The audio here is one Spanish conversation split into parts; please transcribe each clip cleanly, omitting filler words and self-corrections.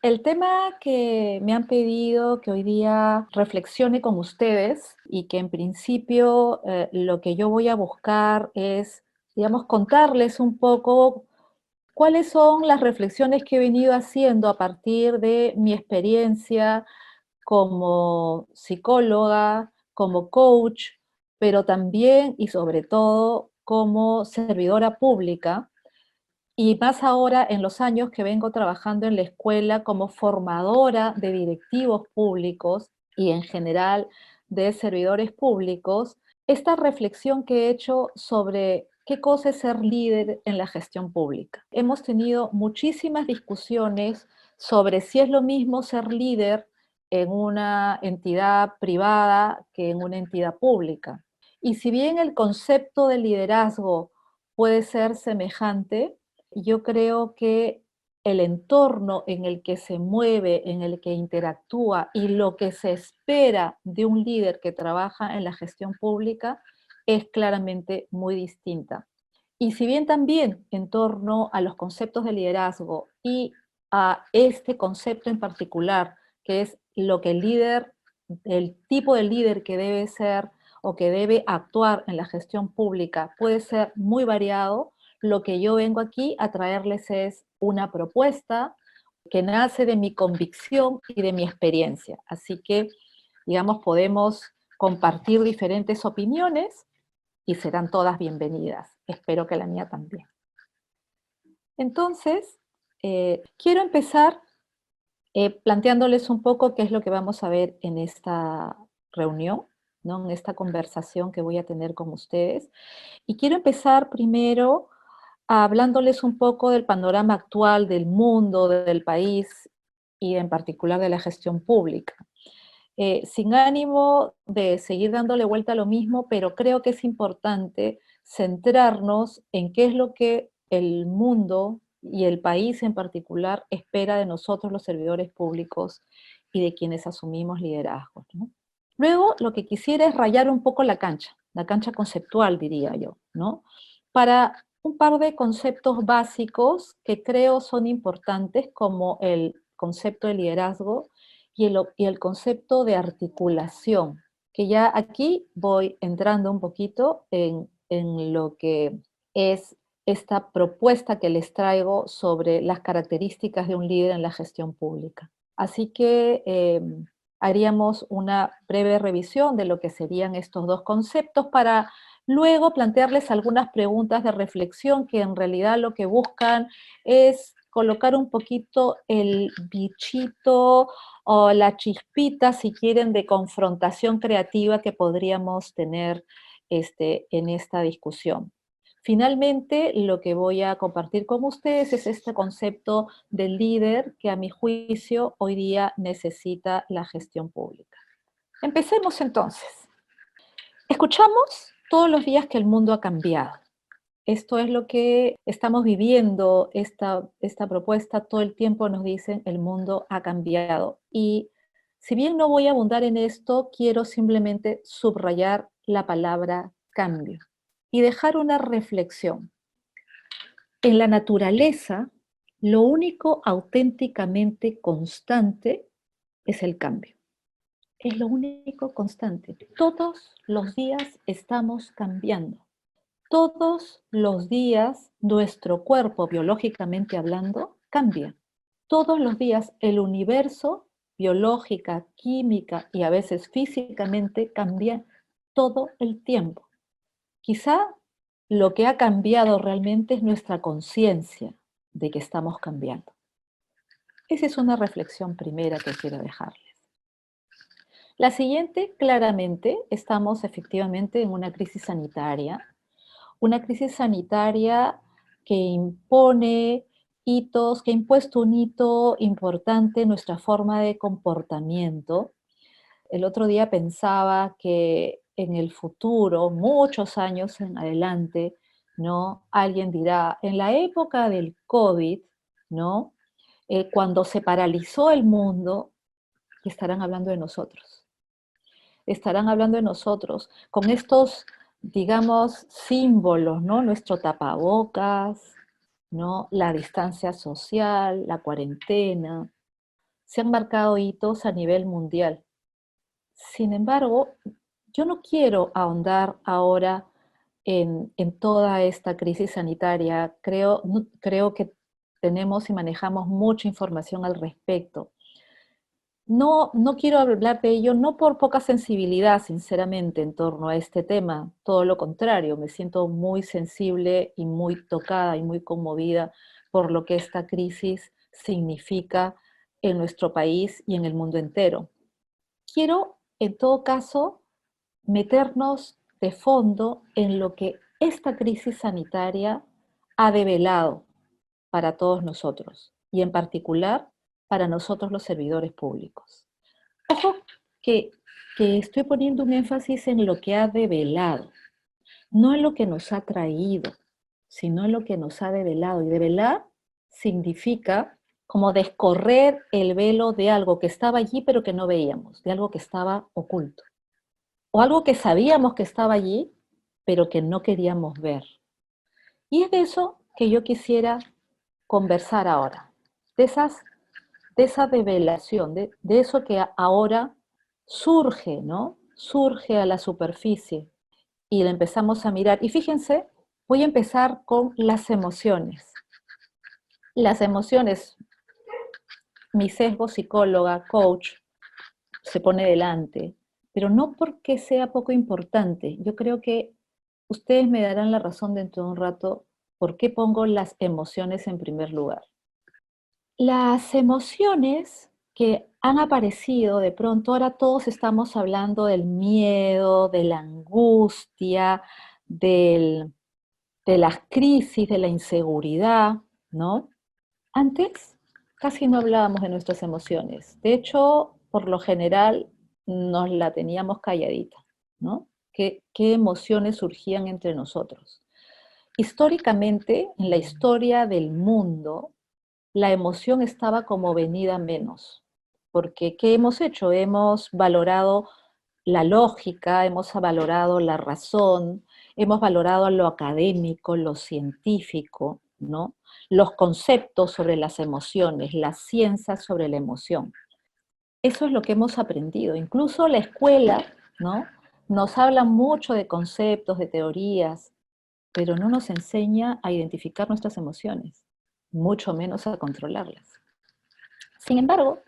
El tema que me han pedido que hoy día reflexione con ustedes y que en principio lo que yo voy a buscar es, digamos, contarles un poco cuáles son las reflexiones que he venido haciendo a partir de mi experiencia como psicóloga, como coach, pero también y sobre todo como servidora pública y más ahora en los años que vengo trabajando en la escuela como formadora de directivos públicos y en general de servidores públicos, esta reflexión que he hecho sobre qué cosa es ser líder en la gestión pública. Hemos tenido muchísimas discusiones sobre si es lo mismo ser líder en una entidad privada que en una entidad pública. Y si bien el concepto de liderazgo puede ser semejante, yo creo que el entorno en el que se mueve, en el que interactúa y lo que se espera de un líder que trabaja en la gestión pública es claramente muy distinta. Y si bien también en torno a los conceptos de liderazgo y a este concepto en particular, que es lo que el líder, el tipo de líder que debe ser o que debe actuar en la gestión pública puede ser muy variado, lo que yo vengo aquí a traerles es una propuesta que nace de mi convicción y de mi experiencia. Así que, digamos, podemos compartir diferentes opiniones y serán todas bienvenidas. Espero que la mía también. Entonces, quiero empezar planteándoles un poco qué es lo que vamos a ver en esta reunión, ¿no? En esta conversación que voy a tener con ustedes. Y quiero empezar primero hablándoles un poco del panorama actual del mundo, del país y en particular de la gestión pública. Sin ánimo de seguir dándole vuelta a lo mismo, pero creo que es importante centrarnos en qué es lo que el mundo y el país en particular espera de nosotros los servidores públicos y de quienes asumimos liderazgos, ¿no? Luego, lo que quisiera es rayar un poco la cancha conceptual, diría yo, ¿no? Para un par de conceptos básicos que creo son importantes, como el concepto de liderazgo y el concepto de articulación, que ya aquí voy entrando un poquito en lo que es esta propuesta que les traigo sobre las características de un líder en la gestión pública. Así que haríamos una breve revisión de lo que serían estos dos conceptos para luego plantearles algunas preguntas de reflexión que en realidad lo que buscan es colocar un poquito el bichito o la chispita, si quieren, de confrontación creativa que podríamos tener en esta discusión. Finalmente, lo que voy a compartir con ustedes es este concepto del líder que a mi juicio hoy día necesita la gestión pública. Empecemos entonces. Escuchamos todos los días que el mundo ha cambiado. Esto es lo que estamos viviendo, esta propuesta todo el tiempo nos dicen el mundo ha cambiado. Y si bien no voy a abundar en esto, quiero simplemente subrayar la palabra cambio y dejar una reflexión. En la naturaleza, lo único auténticamente constante es el cambio. Es lo único constante. Todos los días estamos cambiando. Todos los días nuestro cuerpo, biológicamente hablando, cambia. Todos los días el universo, biológica, química y a veces físicamente, cambia todo el tiempo. Quizá lo que ha cambiado realmente es nuestra conciencia de que estamos cambiando. Esa es una reflexión primera que quiero dejarles. La siguiente, claramente, estamos efectivamente en una crisis sanitaria que impone hitos, que ha impuesto un hito importante en nuestra forma de comportamiento. El otro día pensaba que en el futuro, muchos años en adelante, ¿no? Alguien dirá, en la época del COVID, ¿no? Cuando se paralizó el mundo, estarán hablando de nosotros. Estarán hablando de nosotros con estos, digamos, símbolos, ¿no? Nuestro tapabocas, ¿no? La distancia social, la cuarentena, se han marcado hitos a nivel mundial. Sin embargo, yo no quiero ahondar ahora en toda esta crisis sanitaria. Creo que tenemos y manejamos mucha información al respecto. No quiero hablar de ello, no por poca sensibilidad, sinceramente, en torno a este tema. Todo lo contrario, me siento muy sensible y muy tocada y muy conmovida por lo que esta crisis significa en nuestro país y en el mundo entero. Quiero, en todo caso, meternos de fondo en lo que esta crisis sanitaria ha develado para todos nosotros y en particular para nosotros los servidores públicos. Ojo que, que estoy poniendo un énfasis en lo que ha develado, no en lo que nos ha traído, sino en lo que nos ha develado. Y develar significa como descorrer el velo de algo que estaba allí pero que no veíamos, de algo que estaba oculto, o algo que sabíamos que estaba allí pero que no queríamos ver. Y es de eso que yo quisiera conversar ahora, de, de esa develación, de eso que ahora surge, ¿no? Surge a la superficie y la empezamos a mirar. Y fíjense, voy a empezar con las emociones. Las emociones, mi sesgo psicóloga, coach, se pone delante, pero no porque sea poco importante. Yo creo que ustedes me darán la razón dentro de un rato por qué pongo las emociones en primer lugar. Las emociones que han aparecido de pronto, ahora todos estamos hablando del miedo, de la angustia, de las crisis, de la inseguridad, ¿no? Antes casi no hablábamos de nuestras emociones. De hecho, por lo general nos la teníamos calladita, ¿no? ¿Qué emociones surgían entre nosotros? Históricamente, en la historia del mundo, la emoción estaba como venida menos, porque ¿qué hemos hecho? Hemos valorado la lógica, hemos valorado la razón, hemos valorado lo académico, lo científico, ¿no? Los conceptos sobre las emociones, la ciencia sobre la emoción. Eso es lo que hemos aprendido. Incluso la escuela, ¿no? Nos habla mucho de conceptos, de teorías, pero no nos enseña a identificar nuestras emociones, mucho menos a controlarlas. Sin embargo,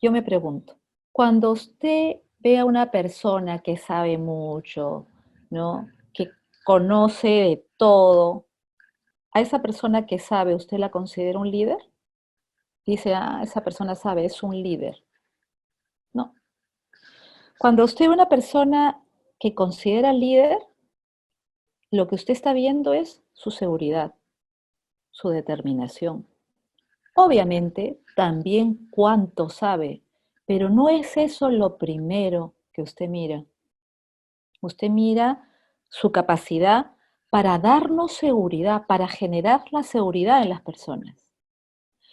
yo me pregunto, cuando usted ve a una persona que sabe mucho, ¿no? Que conoce de todo, a esa persona que sabe, ¿usted la considera un líder? Dice, ah, esa persona sabe, es un líder. No. Cuando usted ve a una persona que considera líder, lo que usted está viendo es su seguridad, su determinación. Obviamente, también cuánto sabe, pero no es eso lo primero que usted mira. Usted mira su capacidad para darnos seguridad, para generar la seguridad en las personas.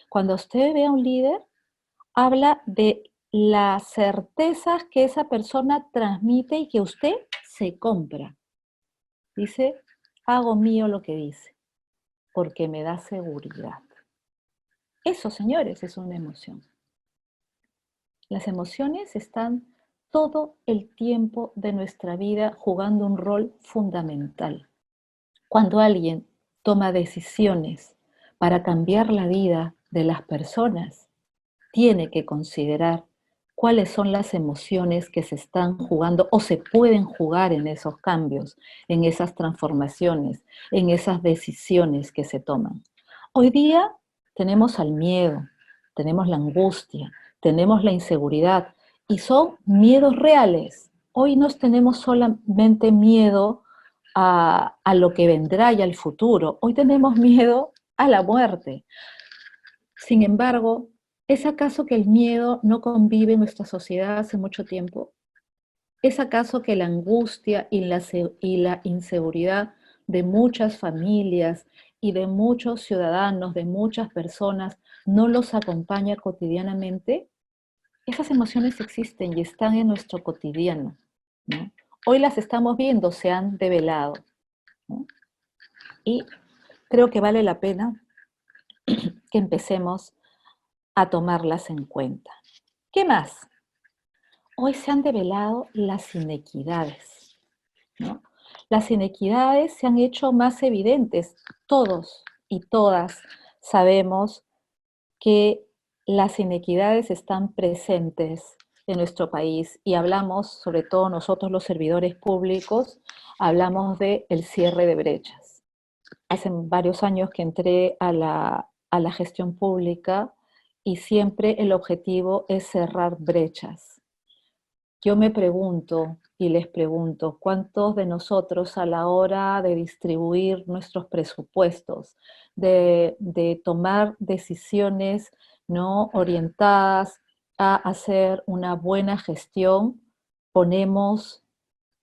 Cuando usted ve a un líder, habla de las certezas que esa persona transmite y que usted se compra. Dice, hago mío lo que dice, porque me da seguridad. Eso, señores, es una emoción. Las emociones están todo el tiempo de nuestra vida jugando un rol fundamental. Cuando alguien toma decisiones para cambiar la vida de las personas, tiene que considerar cuáles son las emociones que se están jugando o se pueden jugar en esos cambios, en esas transformaciones, en esas decisiones que se toman. Hoy día tenemos al miedo, tenemos la angustia, tenemos la inseguridad y son miedos reales. Hoy no tenemos solamente miedo a lo que vendrá y al futuro, hoy tenemos miedo a la muerte. Sin embargo, ¿es acaso que el miedo no convive en nuestra sociedad hace mucho tiempo? ¿Es acaso que la angustia y la inseguridad de muchas familias y de muchos ciudadanos, de muchas personas, no los acompaña cotidianamente? Esas emociones existen y están en nuestro cotidiano, ¿no? Hoy las estamos viendo, se han develado, ¿no? Y creo que vale la pena que empecemos a tomarlas en cuenta. ¿Qué más? Hoy se han develado las inequidades, ¿no? Las inequidades se han hecho más evidentes. Todos y todas sabemos que las inequidades están presentes en nuestro país y hablamos, sobre todo nosotros los servidores públicos, hablamos del cierre de brechas. Hace varios años que entré a la gestión pública y siempre el objetivo es cerrar brechas. Yo me pregunto y les pregunto, ¿cuántos de nosotros a la hora de distribuir nuestros presupuestos, de tomar decisiones no orientadas a hacer una buena gestión, ponemos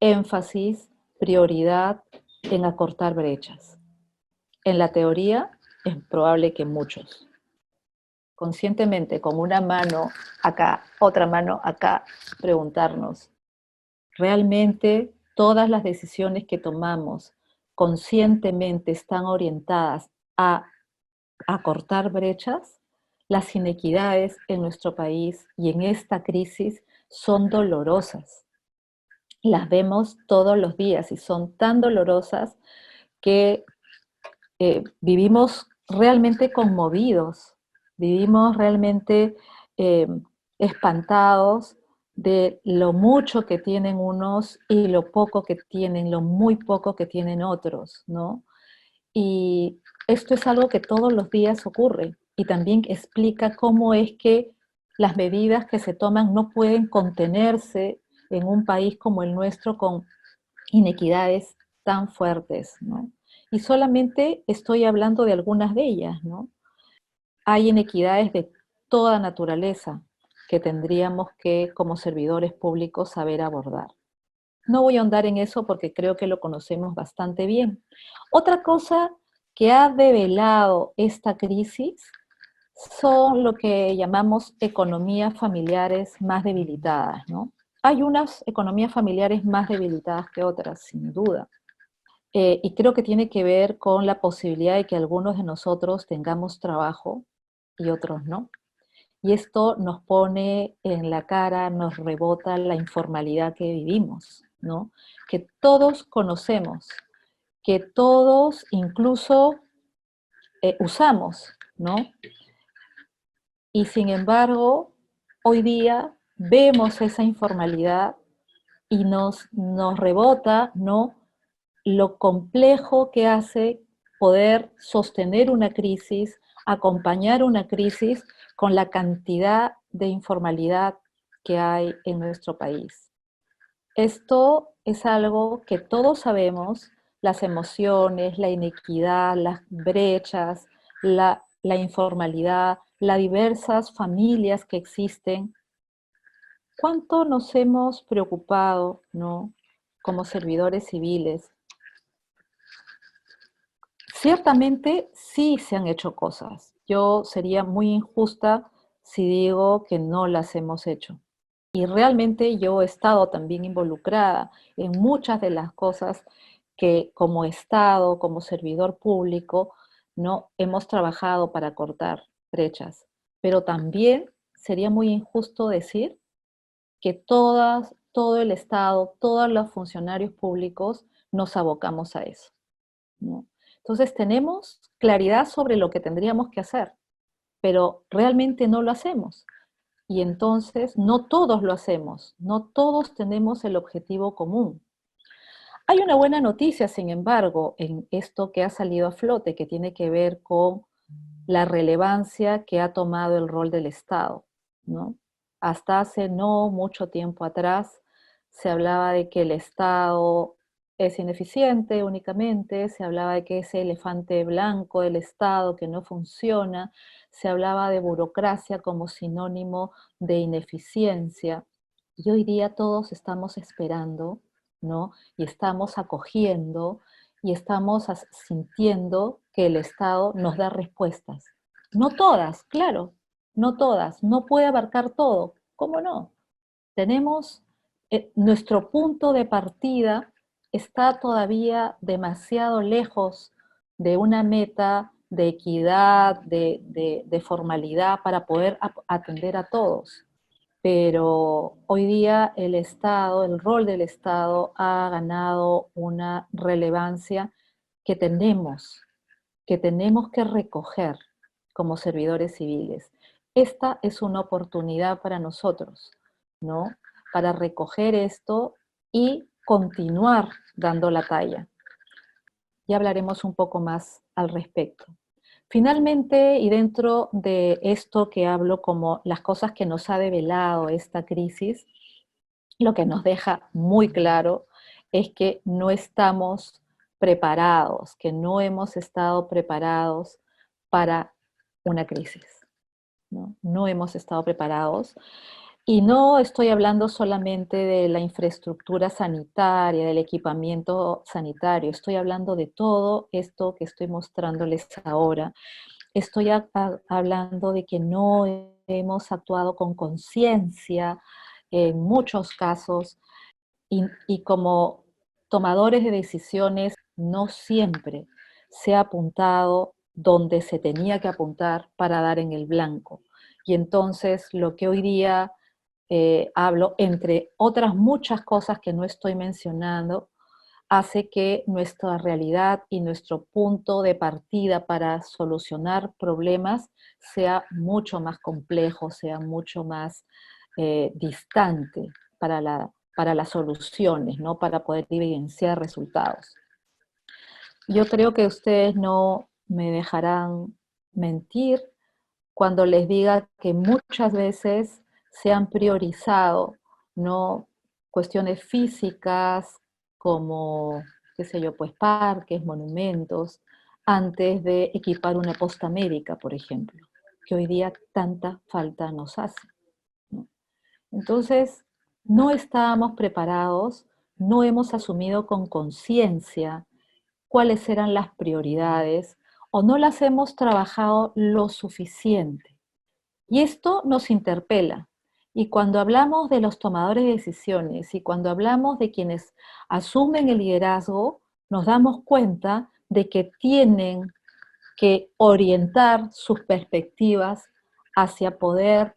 énfasis, prioridad en acortar brechas? En la teoría es probable que muchos. Conscientemente, con una mano acá, otra mano acá, preguntarnos, ¿realmente todas las decisiones que tomamos conscientemente están orientadas a acortar brechas? Las inequidades en nuestro país y en esta crisis son dolorosas. Las vemos todos los días y son tan dolorosas que vivimos realmente conmovidos, vivimos realmente eh, espantados de lo mucho que tienen unos y lo poco que tienen, lo muy poco que tienen otros, ¿no? Y esto es algo que todos los días ocurre y también explica cómo es que las medidas que se toman no pueden contenerse en un país como el nuestro con inequidades tan fuertes, ¿no? Y solamente estoy hablando de algunas de ellas, ¿no? Hay inequidades de toda naturaleza que tendríamos que, como servidores públicos, saber abordar. No voy a ahondar en eso porque creo que lo conocemos bastante bien. Otra cosa que ha develado esta crisis son lo que llamamos economías familiares más debilitadas, ¿no? Hay unas economías familiares más debilitadas que otras, sin duda. Y creo que tiene que ver con la posibilidad de que algunos de nosotros tengamos trabajo y otros no. Y esto nos pone en la cara, nos rebota la informalidad que vivimos, ¿no? Que todos conocemos, que todos incluso usamos, ¿no? Y sin embargo, hoy día vemos esa informalidad y nos rebota, ¿no? Lo complejo que hace poder sostener una crisis, acompañar una crisis con la cantidad de informalidad que hay en nuestro país. Esto es algo que todos sabemos, las emociones, la inequidad, las brechas, la informalidad, las diversas familias que existen. ¿Cuánto nos hemos preocupado, ¿no? Como servidores civiles? Ciertamente sí se han hecho cosas. Yo sería muy injusta si digo que no las hemos hecho. Y realmente yo he estado también involucrada en muchas de las cosas que como Estado, como servidor público, no hemos trabajado para cortar brechas. Pero también sería muy injusto decir que todo el Estado, todos los funcionarios públicos nos abocamos a eso, ¿no? Entonces tenemos claridad sobre lo que tendríamos que hacer, pero realmente no lo hacemos. Y entonces no todos lo hacemos, no todos tenemos el objetivo común. Hay una buena noticia, sin embargo, en esto que ha salido a flote, que tiene que ver con la relevancia que ha tomado el rol del Estado, ¿no? Hasta hace no mucho tiempo atrás se hablaba de que el Estado es ineficiente únicamente, se hablaba de que ese elefante blanco del Estado que no funciona, se hablaba de burocracia como sinónimo de ineficiencia. Y hoy día todos estamos esperando, ¿no? Y estamos acogiendo y estamos sintiendo que el Estado nos da respuestas. No todas, claro, no todas, no puede abarcar todo, ¿cómo no? Tenemos, nuestro punto de partida está todavía demasiado lejos de una meta de equidad, de formalidad para poder atender a todos. Pero hoy día el Estado, el rol del Estado ha ganado una relevancia que tenemos que recoger como servidores civiles. Esta es una oportunidad para nosotros, ¿no? Para recoger esto y continuar dando la talla. Ya hablaremos un poco más al respecto. Finalmente, y dentro de esto que hablo como las cosas que nos ha develado esta crisis, lo que nos deja muy claro es que no estamos preparados, que no hemos estado preparados para una crisis, ¿no? No hemos estado preparados. Y no estoy hablando solamente de la infraestructura sanitaria, del equipamiento sanitario, estoy hablando de todo esto que estoy mostrándoles ahora. Estoy hablando de que no hemos actuado con conciencia en muchos casos y como tomadores de decisiones no siempre se ha apuntado donde se tenía que apuntar para dar en el blanco. Y entonces lo que hoy día hablo, entre otras muchas cosas que no estoy mencionando, hace que nuestra realidad y nuestro punto de partida para solucionar problemas sea mucho más complejo, sea mucho más distante para las soluciones, ¿no? Para poder evidenciar resultados. Yo creo que ustedes no me dejarán mentir cuando les diga que muchas veces se han priorizado, ¿no? Cuestiones físicas como, qué sé yo, pues parques, monumentos, antes de equipar una posta médica, por ejemplo, que hoy día tanta falta nos hace, ¿no? Entonces, no estábamos preparados, no hemos asumido con conciencia cuáles eran las prioridades o no las hemos trabajado lo suficiente. Y esto nos interpela. Y cuando hablamos de los tomadores de decisiones y cuando hablamos de quienes asumen el liderazgo, nos damos cuenta de que tienen que orientar sus perspectivas hacia poder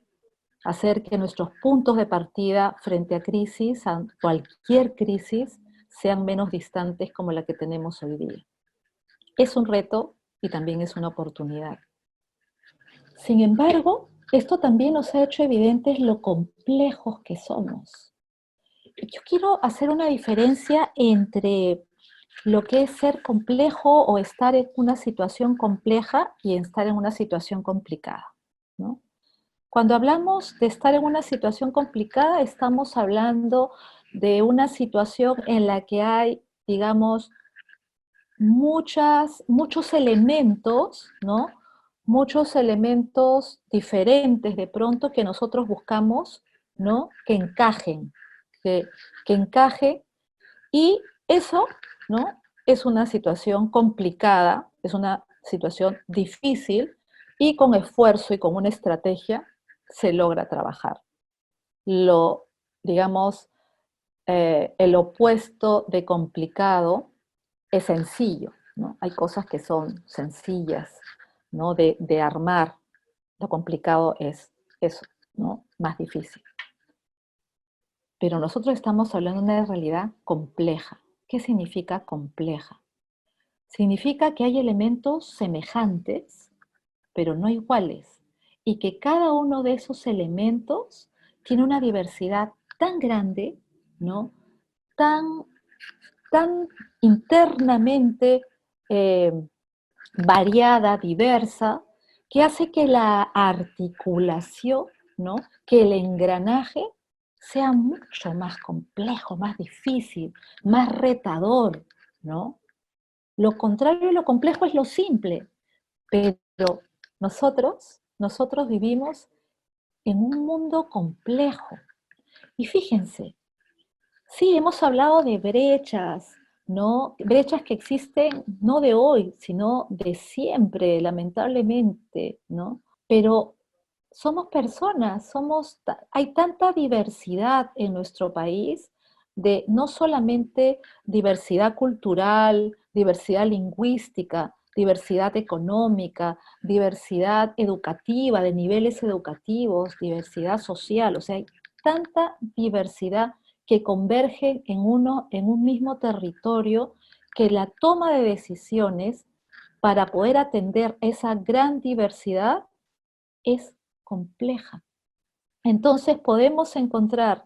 hacer que nuestros puntos de partida frente a crisis, a cualquier crisis, sean menos distantes como la que tenemos hoy día. Es un reto y también es una oportunidad. Sin embargo, esto también nos ha hecho evidentes lo complejos que somos. Yo quiero hacer una diferencia entre lo que es ser complejo o estar en una situación compleja y estar en una situación complicada, ¿no? Cuando hablamos de estar en una situación complicada, estamos hablando de una situación en la que hay, digamos, muchos elementos, ¿no? Muchos elementos diferentes de pronto que nosotros buscamos, ¿no? Que encajen, que, que encajen, y eso, ¿no? Es una situación complicada, es una situación difícil y con esfuerzo y con una estrategia se logra trabajar. Lo, digamos, el opuesto de complicado es sencillo, ¿no? Hay cosas que son sencillas, ¿no? De armar. Lo complicado es eso, ¿no? Más difícil. Pero nosotros estamos hablando de una realidad compleja. ¿Qué significa compleja? Significa que hay elementos semejantes, pero no iguales, y que cada uno de esos elementos tiene una diversidad tan grande, ¿no? Tan, tan internamente eh, variada, diversa, que hace que la articulación, ¿no? Que el engranaje sea mucho más complejo, más difícil, más retador, ¿no? Lo contrario de lo complejo es lo simple, pero nosotros vivimos en un mundo complejo. Y fíjense, sí, hemos hablado de brechas, ¿no? Brechas que existen no de hoy, sino de siempre, lamentablemente, ¿no? Pero somos personas, hay tanta diversidad en nuestro país, de no solamente diversidad cultural, diversidad lingüística, diversidad económica, diversidad educativa, de niveles educativos, diversidad social, o sea, hay tanta diversidad que converge en un mismo territorio, que la toma de decisiones para poder atender esa gran diversidad es compleja. Entonces podemos encontrar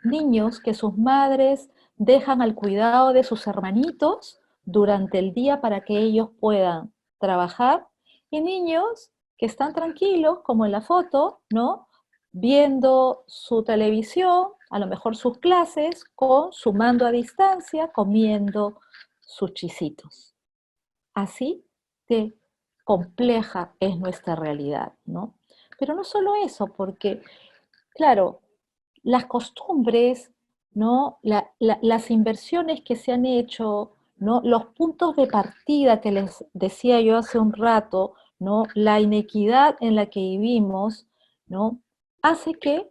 niños que sus madres dejan al cuidado de sus hermanitos durante el día para que ellos puedan trabajar, y niños que están tranquilos, como en la foto, ¿no? Viendo su televisión, a lo mejor sus clases, con su mando a distancia, comiendo sus chisitos. Así de compleja es nuestra realidad, ¿no? Pero no solo eso, porque, claro, las costumbres, ¿no? Las inversiones que se han hecho, ¿no? Los puntos de partida que les decía yo hace un rato, ¿no? La inequidad en la que vivimos, ¿no? Hace que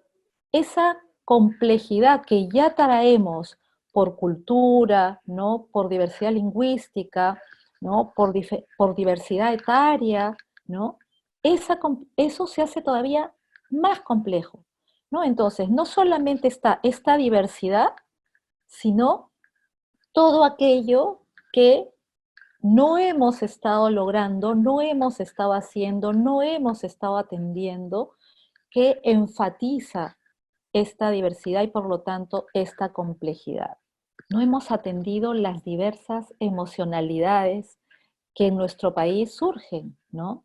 esa complejidad que ya traemos por cultura, ¿no? Por diversidad lingüística, ¿no? Por diversidad etaria, ¿no? Eso se hace todavía más complejo, ¿no? Entonces, no solamente está esta diversidad, sino todo aquello que no hemos estado logrando, no hemos estado haciendo, no hemos estado atendiendo, que enfatiza esta diversidad y por lo tanto esta complejidad. No hemos atendido las diversas emocionalidades que en nuestro país surgen, ¿no?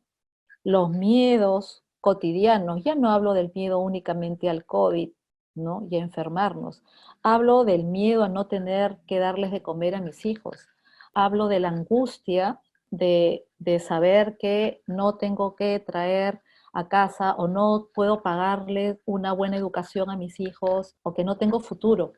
Los miedos cotidianos, ya no hablo del miedo únicamente al COVID, ¿no? Y a enfermarnos, hablo del miedo a no tener que darles de comer a mis hijos, hablo de la angustia de saber que no tengo que traer a casa o no puedo pagarles una buena educación a mis hijos o que no tengo futuro.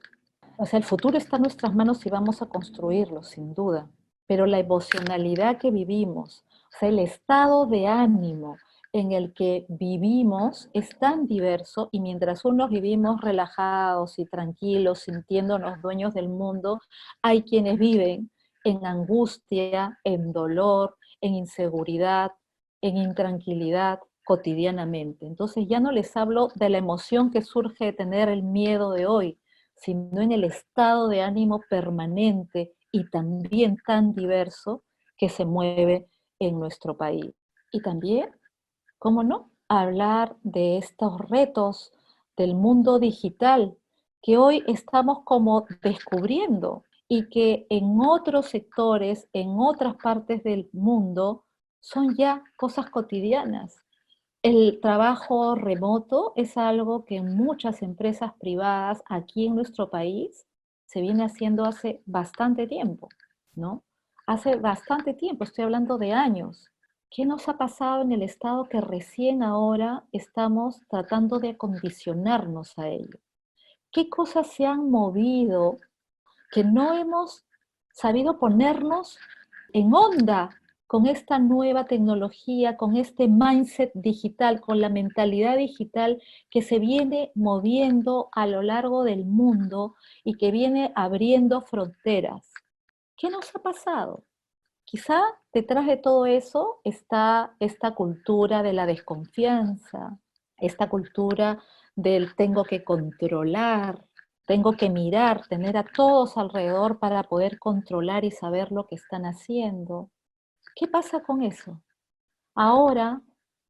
O sea, el futuro está en nuestras manos y vamos a construirlo, sin duda. Pero la emocionalidad que vivimos, o sea, el estado de ánimo en el que vivimos es tan diverso, y mientras unos vivimos relajados y tranquilos, sintiéndonos dueños del mundo, hay quienes viven en angustia, en dolor, en inseguridad, en intranquilidad cotidianamente. Entonces ya no les hablo de la emoción que surge de tener el miedo de hoy, sino en el estado de ánimo permanente y también tan diverso que se mueve en nuestro país. Y también, ¿cómo no?, hablar de estos retos del mundo digital que hoy estamos como descubriendo y que en otros sectores, en otras partes del mundo, son ya cosas cotidianas. El trabajo remoto es algo que en muchas empresas privadas aquí en nuestro país se viene haciendo hace bastante tiempo, ¿no? Hace bastante tiempo, estoy hablando de años. ¿Qué nos ha pasado en el Estado que recién ahora estamos tratando de acondicionarnos a ello? ¿Qué cosas se han movido que no hemos sabido ponernos en onda con esta nueva tecnología, con este mindset digital, con la mentalidad digital que se viene moviendo a lo largo del mundo y que viene abriendo fronteras? ¿Qué nos ha pasado? Quizá detrás de todo eso está esta cultura de la desconfianza, esta cultura del tengo que controlar, tengo que mirar, tener a todos alrededor para poder controlar y saber lo que están haciendo. ¿Qué pasa con eso? Ahora,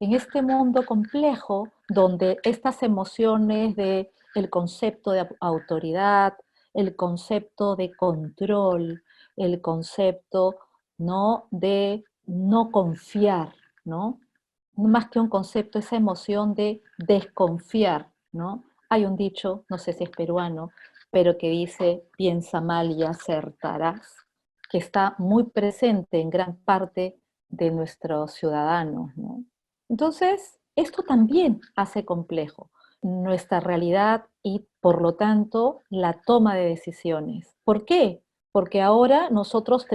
en este mundo complejo, donde estas emociones de el concepto de autoridad, el concepto de control, el concepto, ¿no?, de no confiar, ¿no? Más que un concepto, esa emoción de desconfiar, ¿no? Hay un dicho, no sé si es peruano, pero que dice, piensa mal y acertarás, que está muy presente en gran parte de nuestros ciudadanos, ¿no? Entonces, esto también hace complejo nuestra realidad y, por lo tanto, la toma de decisiones. ¿Por qué? Porque ahora nosotros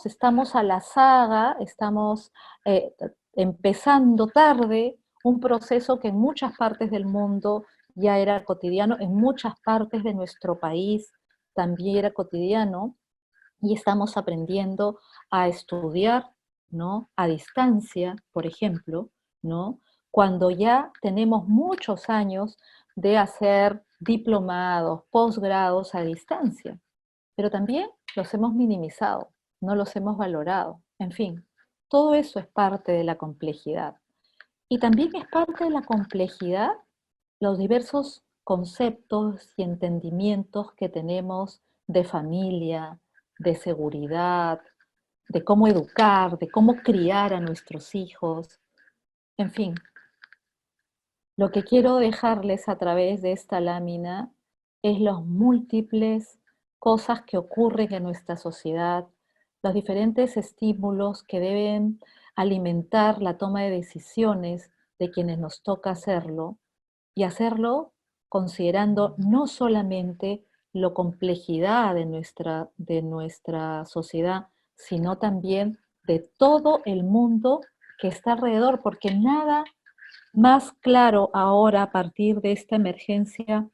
estamos a la saga, estamos eh, empezando tarde un proceso que en muchas partes del mundo ya era cotidiano, en muchas partes de nuestro país también era cotidiano, y estamos aprendiendo a estudiar ¿no? A distancia, por ejemplo, ¿no? Cuando ya tenemos muchos años de hacer diplomados, posgrados a distancia, pero también los hemos minimizado, no los hemos valorado. En fin, todo eso es parte de la complejidad. Y también es parte de la complejidad los diversos conceptos y entendimientos que tenemos de familia, de seguridad, de cómo educar, de cómo criar a nuestros hijos. En fin, lo que quiero dejarles a través de esta lámina es los múltiples cosas que ocurren en nuestra sociedad, los diferentes estímulos que deben alimentar la toma de decisiones de quienes nos toca hacerlo, y hacerlo considerando no solamente la complejidad de nuestra sociedad, sino también de todo el mundo que está alrededor, porque nada más claro ahora a partir de esta emergencia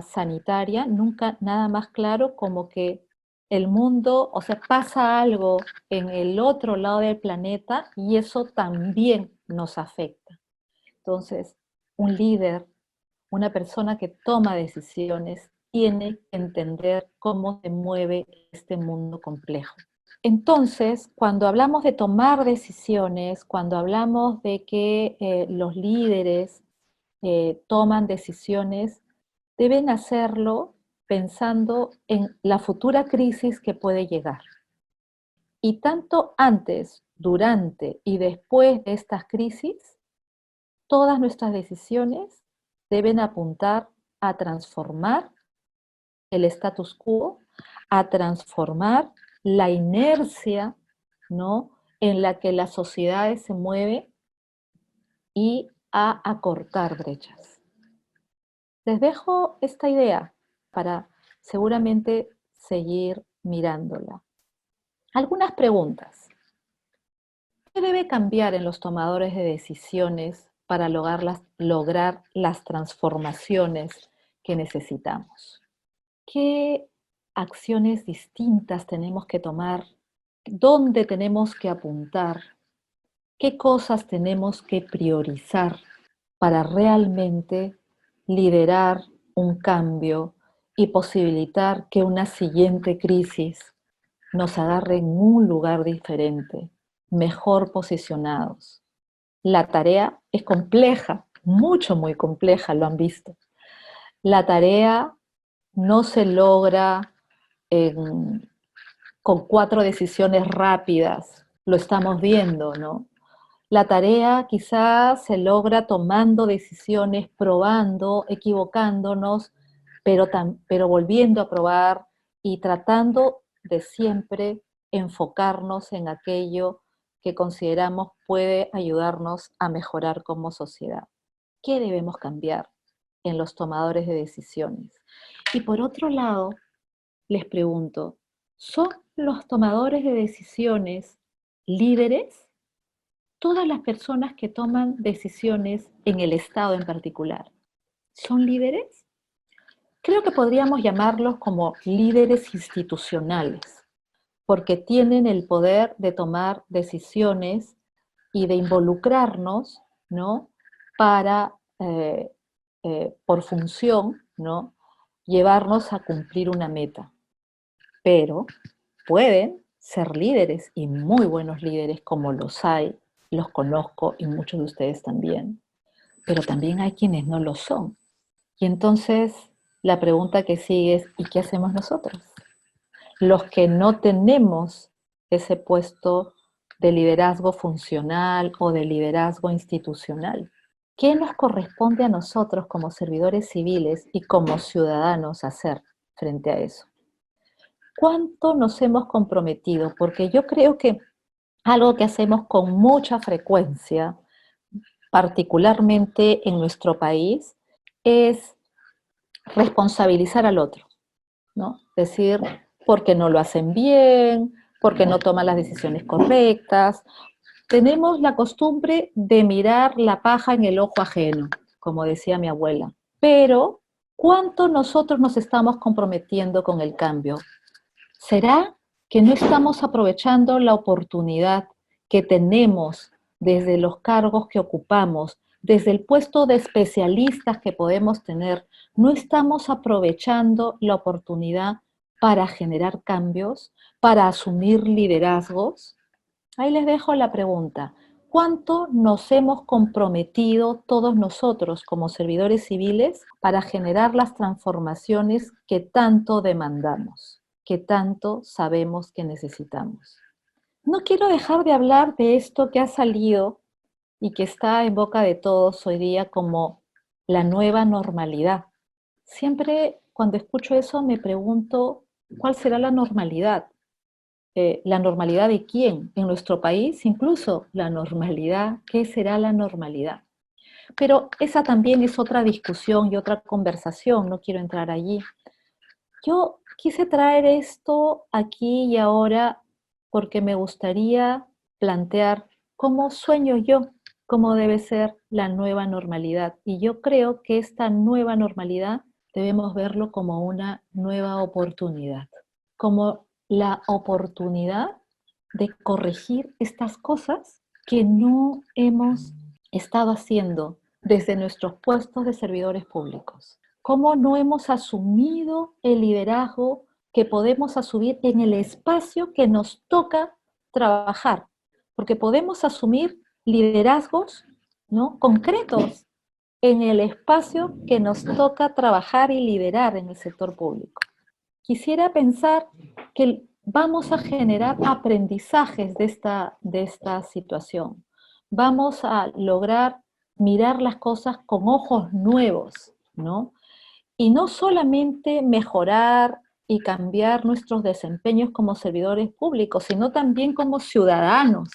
sanitaria, nunca nada más claro como que el mundo, o sea, pasa algo en el otro lado del planeta y eso también nos afecta. Entonces, un líder, una persona que toma decisiones, tiene que entender cómo se mueve este mundo complejo. Entonces, cuando hablamos de tomar decisiones, cuando hablamos de que los líderes toman decisiones, deben hacerlo pensando en la futura crisis que puede llegar. Y tanto antes, durante y después de estas crisis, todas nuestras decisiones deben apuntar a transformar el status quo, a transformar la inercia, ¿no?, en la que las sociedades se mueven y a acortar brechas. Les dejo esta idea para seguramente seguir mirándola. Algunas preguntas. ¿Qué debe cambiar en los tomadores de decisiones para lograr las transformaciones que necesitamos? ¿Qué acciones distintas tenemos que tomar? ¿Dónde tenemos que apuntar? ¿Qué cosas tenemos que priorizar para realmente liderar un cambio y posibilitar que una siguiente crisis nos agarre en un lugar diferente, mejor posicionados? La tarea es compleja, mucho, muy compleja, lo han visto. La tarea no se logra con 4 decisiones rápidas, lo estamos viendo, ¿no? La tarea quizás se logra tomando decisiones, probando, equivocándonos, pero volviendo a probar y tratando de siempre enfocarnos en aquello que consideramos puede ayudarnos a mejorar como sociedad. ¿Qué debemos cambiar en los tomadores de decisiones? Y por otro lado, les pregunto, ¿son los tomadores de decisiones líderes? Todas las personas que toman decisiones en el Estado en particular, ¿son líderes? Creo que podríamos llamarlos como líderes institucionales, porque tienen el poder de tomar decisiones y de involucrarnos, ¿no?, para, por función, ¿no?, llevarnos a cumplir una meta. Pero pueden ser líderes y muy buenos líderes, como los hay, los conozco y muchos de ustedes también, pero también hay quienes no lo son. Y entonces la pregunta que sigue es, ¿y qué hacemos nosotros? Los que no tenemos ese puesto de liderazgo funcional o de liderazgo institucional. ¿Qué nos corresponde a nosotros como servidores civiles y como ciudadanos hacer frente a eso? ¿Cuánto nos hemos comprometido? Porque yo creo que algo que hacemos con mucha frecuencia, particularmente en nuestro país, es responsabilizar al otro, ¿no? Decir, porque no lo hacen bien, porque no toman las decisiones correctas. Tenemos la costumbre de mirar la paja en el ojo ajeno, como decía mi abuela. Pero, ¿cuánto nosotros nos estamos comprometiendo con el cambio? ¿Será que no estamos aprovechando la oportunidad que tenemos desde los cargos que ocupamos, desde el puesto de especialistas que podemos tener, no estamos aprovechando la oportunidad para generar cambios, para asumir liderazgos. Ahí les dejo la pregunta. ¿Cuánto nos hemos comprometido todos nosotros como servidores civiles para generar las transformaciones que tanto demandamos, que tanto sabemos que necesitamos? No quiero dejar de hablar de esto que ha salido y que está en boca de todos hoy día como la nueva normalidad. Siempre cuando escucho eso me pregunto, ¿cuál será la normalidad? ¿La normalidad de quién? En nuestro país, incluso la normalidad, ¿qué será la normalidad? Pero esa también es otra discusión y otra conversación, no quiero entrar allí. Yo quise traer esto aquí y ahora porque me gustaría plantear cómo sueño yo, cómo debe ser la nueva normalidad. Y yo creo que esta nueva normalidad debemos verlo como una nueva oportunidad, como la oportunidad de corregir estas cosas que no hemos estado haciendo desde nuestros puestos de servidores públicos. Cómo no hemos asumido el liderazgo que podemos asumir en el espacio que nos toca trabajar, porque podemos asumir liderazgos, ¿no?, concretos en el espacio que nos toca trabajar y liderar en el sector público. Quisiera pensar que vamos a generar aprendizajes de esta situación. Vamos a lograr mirar las cosas con ojos nuevos, ¿no? Y no solamente mejorar y cambiar nuestros desempeños como servidores públicos, sino también como ciudadanos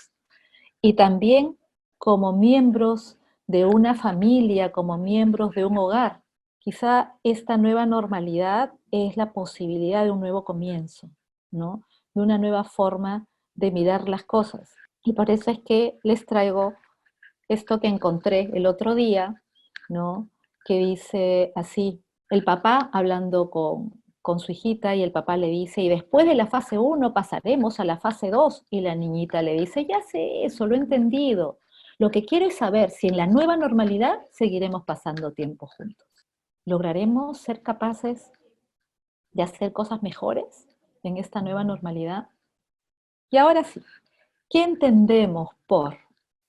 y también como miembros de una familia, como miembros de un hogar. Quizá esta nueva normalidad es la posibilidad de un nuevo comienzo, ¿no? De una nueva forma de mirar las cosas. Y por eso es que les traigo esto que encontré el otro día, ¿no? Que dice así, el papá hablando con su hijita y el papá le dice, y después de la fase 1 pasaremos a la fase 2, y la niñita le dice, ya sé eso, lo he entendido. Lo que quiero es saber si en la nueva normalidad seguiremos pasando tiempo juntos. ¿Lograremos ser capaces de hacer cosas mejores en esta nueva normalidad? Y ahora sí, ¿qué entendemos por?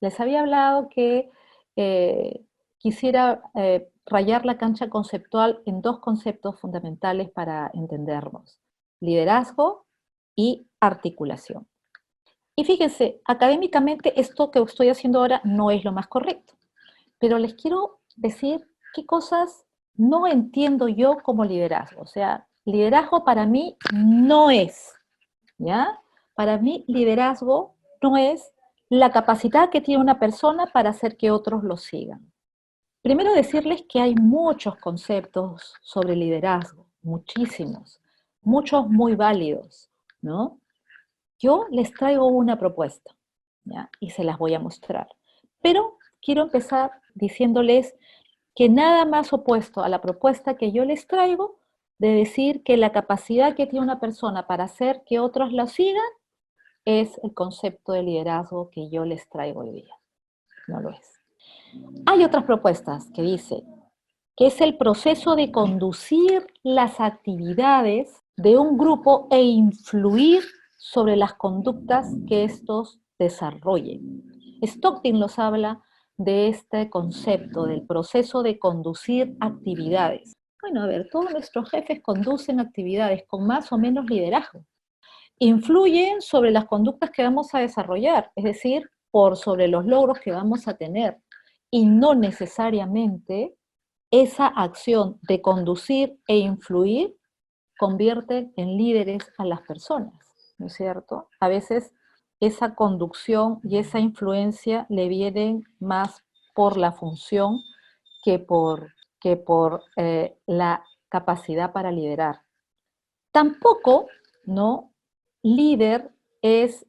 Les había hablado que quisiera rayar la cancha conceptual en dos conceptos fundamentales para entendernos: liderazgo y articulación. Y fíjense, académicamente esto que estoy haciendo ahora no es lo más correcto, pero les quiero decir qué cosas no entiendo yo como liderazgo. O sea, liderazgo para mí no es, ¿ya? Para mí, liderazgo no es la capacidad que tiene una persona para hacer que otros lo sigan. Primero decirles que hay muchos conceptos sobre liderazgo, muchísimos, muchos muy válidos, ¿no? Yo les traigo una propuesta, ¿ya? Y se las voy a mostrar. Pero quiero empezar diciéndoles que nada más opuesto a la propuesta que yo les traigo, de decir que la capacidad que tiene una persona para hacer que otros la sigan, es el concepto de liderazgo que yo les traigo hoy día. No lo es. Hay otras propuestas que dicen que es el proceso de conducir las actividades de un grupo e influir sobre las conductas que estos desarrollen. Stockton nos habla de este concepto del proceso de conducir actividades. Bueno, a ver, todos nuestros jefes conducen actividades con más o menos liderazgo. Influyen sobre las conductas que vamos a desarrollar, es decir, por sobre los logros que vamos a tener. Y no necesariamente esa acción de conducir e influir convierte en líderes a las personas, ¿no es cierto? A veces esa conducción y esa influencia le vienen más por la función que por la capacidad para liderar. Tampoco, ¿no? Líder es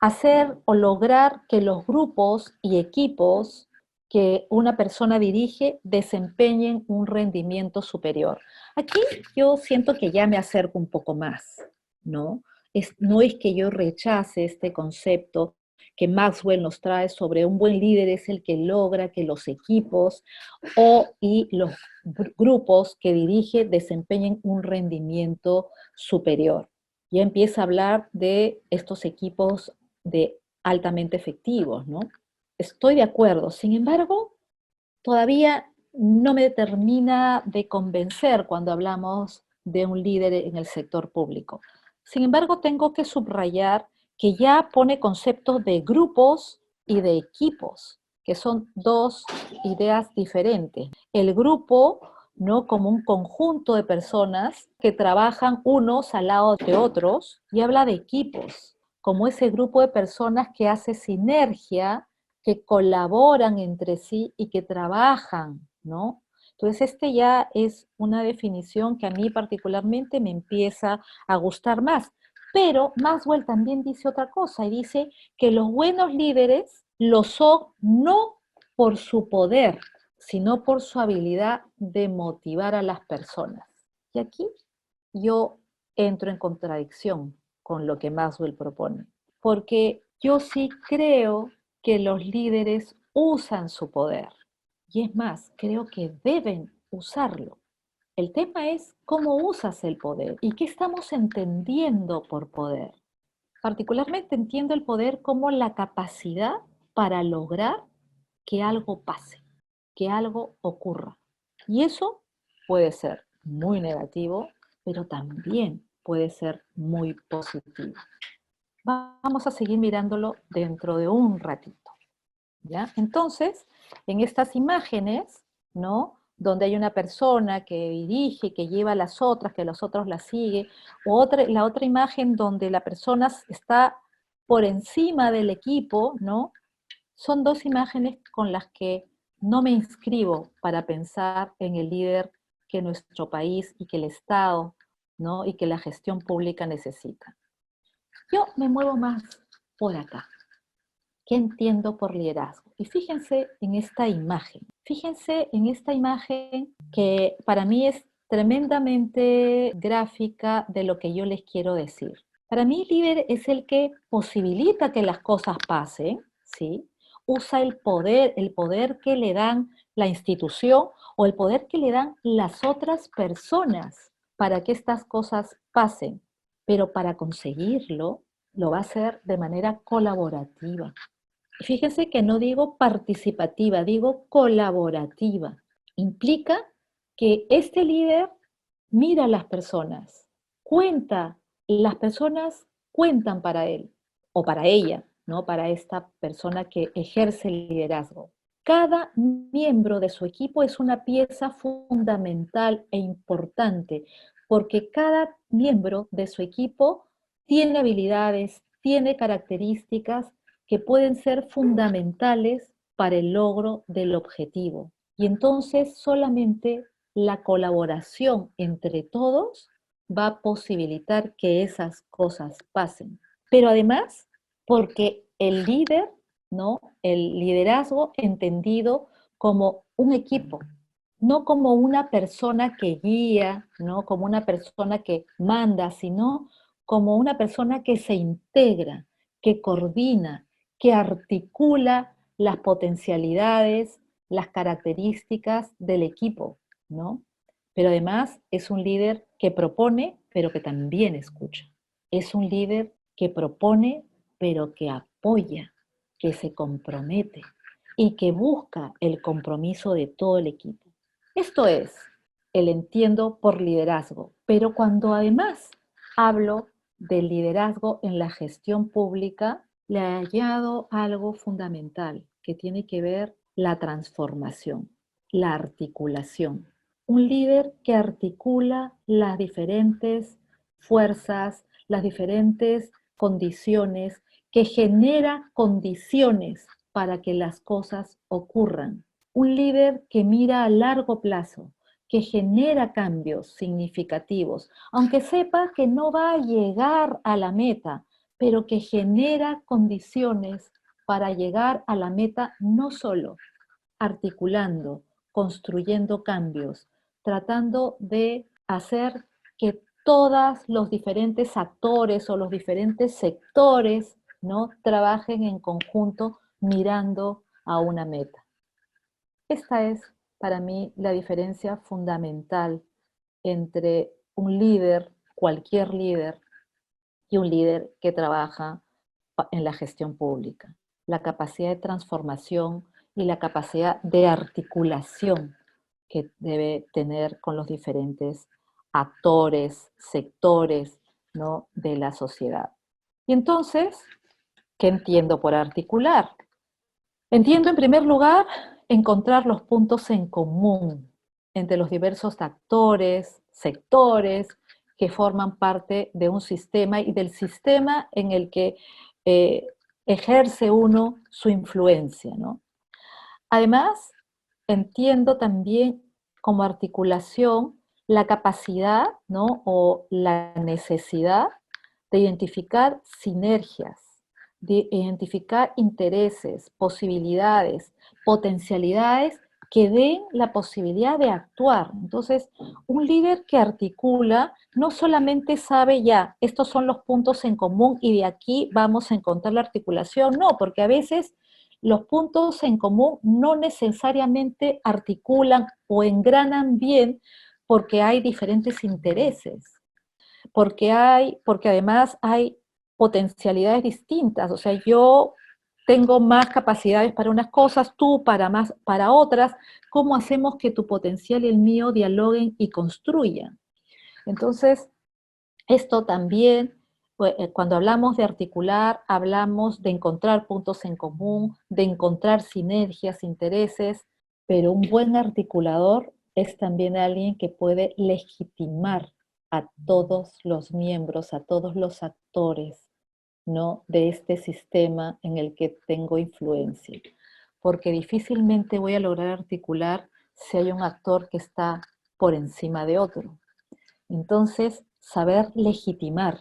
hacer o lograr que los grupos y equipos que una persona dirige desempeñen un rendimiento superior. Aquí yo siento que ya me acerco un poco más, ¿no? no es que yo rechace este concepto que Maxwell nos trae sobre un buen líder es el que logra que los equipos y los grupos que dirige desempeñen un rendimiento superior. Ya empieza a hablar de estos equipos de altamente efectivos, ¿no? Estoy de acuerdo, sin embargo, todavía no me termina de convencer cuando hablamos de un líder en el sector público. Sin embargo, tengo que subrayar que ya pone conceptos de grupos y de equipos, que son dos ideas diferentes. El grupo, ¿no? Como un conjunto de personas que trabajan unos al lado de otros, y habla de equipos, como ese grupo de personas que hace sinergia, que colaboran entre sí y que trabajan, ¿no? Entonces, este ya es una definición que a mí particularmente me empieza a gustar más. Pero Maxwell también dice otra cosa y dice que los buenos líderes lo son no por su poder, sino por su habilidad de motivar a las personas. Y aquí yo entro en contradicción con lo que Maxwell propone, porque yo sí creo que los líderes usan su poder. Y es más, creo que deben usarlo. El tema es cómo usas el poder y qué estamos entendiendo por poder. Particularmente entiendo el poder como la capacidad para lograr que algo pase, que algo ocurra. Y eso puede ser muy negativo, pero también puede ser muy positivo. Vamos a seguir mirándolo dentro de un ratito. ¿Ya? Entonces, en estas imágenes, ¿no? Donde hay una persona que dirige, que lleva a las otras, que los otros la siguen, la otra imagen donde la persona está por encima del equipo, ¿no? Son dos imágenes con las que no me inscribo para pensar en el líder que nuestro país y que el Estado, ¿no? Y que la gestión pública necesita. Yo me muevo más por acá. ¿Qué entiendo por liderazgo? Y fíjense en esta imagen que para mí es tremendamente gráfica de lo que yo les quiero decir. Para mí, el líder es el que posibilita que las cosas pasen, ¿sí? Usa el poder que le dan la institución o el poder que le dan las otras personas para que estas cosas pasen. Pero para conseguirlo, lo va a hacer de manera colaborativa. Fíjense que no digo participativa, digo colaborativa. Implica que este líder mira a las personas, las personas cuentan para él o para ella, ¿no? Para esta persona que ejerce el liderazgo. Cada miembro de su equipo es una pieza fundamental e importante porque cada miembro de su equipo tiene habilidades, tiene características que pueden ser fundamentales para el logro del objetivo. Y entonces solamente la colaboración entre todos va a posibilitar que esas cosas pasen. Pero además, porque el líder, ¿no? El liderazgo entendido como un equipo, no como una persona que guía, ¿no? Como una persona que manda, sino como una persona que se integra, que coordina, que articula las potencialidades, las características del equipo, ¿no? Pero además es un líder que propone, pero que también escucha. Es un líder que propone, pero que apoya, que se compromete y que busca el compromiso de todo el equipo. Esto es el entiendo por liderazgo, pero cuando además hablo del liderazgo en la gestión pública, le he hallado algo fundamental que tiene que ver la transformación, la articulación. Un líder que articula las diferentes fuerzas, las diferentes condiciones, que genera condiciones para que las cosas ocurran. Un líder que mira a largo plazo, que genera cambios significativos, aunque sepa que no va a llegar a la meta, pero que genera condiciones para llegar a la meta no solo articulando, construyendo cambios, tratando de hacer que todos los diferentes actores o los diferentes sectores, ¿no?, trabajen en conjunto mirando a una meta. Esta es para mí la diferencia fundamental entre un líder, cualquier líder, y un líder que trabaja en la gestión pública. La capacidad de transformación y la capacidad de articulación que debe tener con los diferentes actores, sectores, ¿no?, de la sociedad. Y entonces, ¿qué entiendo por articular? Entiendo en primer lugar encontrar los puntos en común entre los diversos actores, sectores que forman parte de un sistema y del sistema en el que eh, ejerce uno su influencia, ¿no? Además, entiendo también como articulación la capacidad, ¿no?, o la necesidad de identificar sinergias, de identificar intereses, posibilidades, potencialidades que den la posibilidad de actuar. Entonces, un líder que articula no solamente sabe ya, estos son los puntos en común y de aquí vamos a encontrar la articulación, no, porque a veces los puntos en común no necesariamente articulan o engranan bien porque hay diferentes intereses, porque además hay potencialidades distintas. O sea, yo tengo más capacidades para unas cosas, tú para otras. ¿Cómo hacemos que tu potencial y el mío dialoguen y construyan? Entonces, esto también, cuando hablamos de articular, hablamos de encontrar puntos en común, de encontrar sinergias, intereses, pero un buen articulador es también alguien que puede legitimar a todos los miembros, a todos los actores, ¿no?, de este sistema en el que tengo influencia. Porque difícilmente voy a lograr articular si hay un actor que está por encima de otro. Entonces, saber legitimar,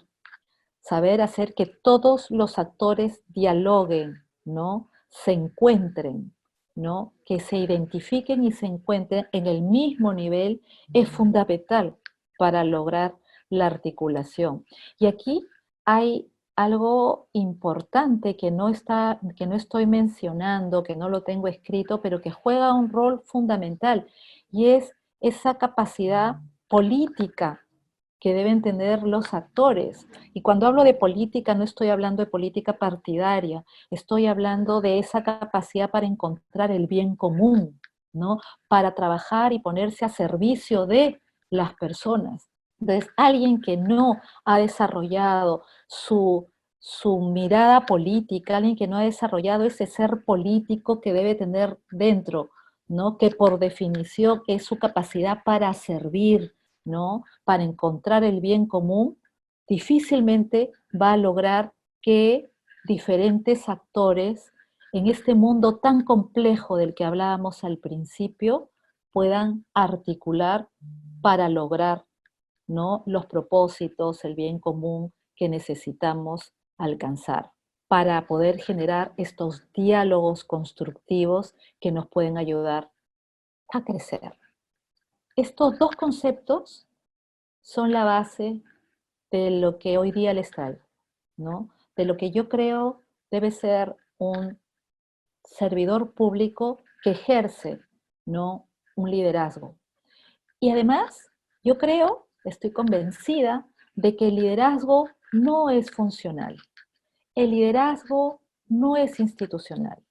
saber hacer que todos los actores dialoguen, ¿no?, se encuentren, ¿no?, que se identifiquen y se encuentren en el mismo nivel, es fundamental para lograr la articulación. Y aquí hay algo importante que no estoy mencionando, que no lo tengo escrito, pero que juega un rol fundamental, y es esa capacidad política que deben tener los actores. Y cuando hablo de política, no estoy hablando de política partidaria, estoy hablando de esa capacidad para encontrar el bien común, ¿no?, para trabajar y ponerse a servicio de las personas. Entonces, alguien que no ha desarrollado su mirada política, alguien que no ha desarrollado ese ser político que debe tener dentro, ¿no?, que por definición es su capacidad para servir, ¿no?, para encontrar el bien común, difícilmente va a lograr que diferentes actores en este mundo tan complejo del que hablábamos al principio puedan articular para lograr, ¿no?, los propósitos, el bien común que necesitamos alcanzar, para poder generar estos diálogos constructivos que nos pueden ayudar a crecer. Estos dos conceptos son la base de lo que hoy día les traigo, ¿no?, de lo que yo creo debe ser un servidor público que ejerce, ¿no?, un liderazgo. Y además, yo creo, estoy convencida de que el liderazgo no es funcional. El liderazgo no es institucional.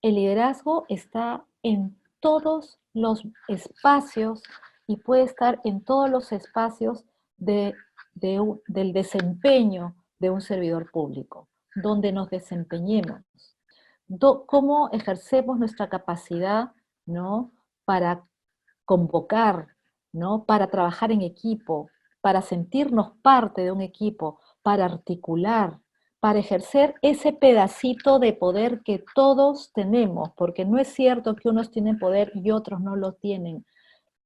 El liderazgo está en todos los espacios y puede estar en todos los espacios del desempeño de un servidor público, donde nos desempeñemos, cómo ejercemos nuestra capacidad, ¿no?, para convocar, ¿no?, para trabajar en equipo, para sentirnos parte de un equipo, para articular, para ejercer ese pedacito de poder que todos tenemos, porque no es cierto que unos tienen poder y otros no lo tienen.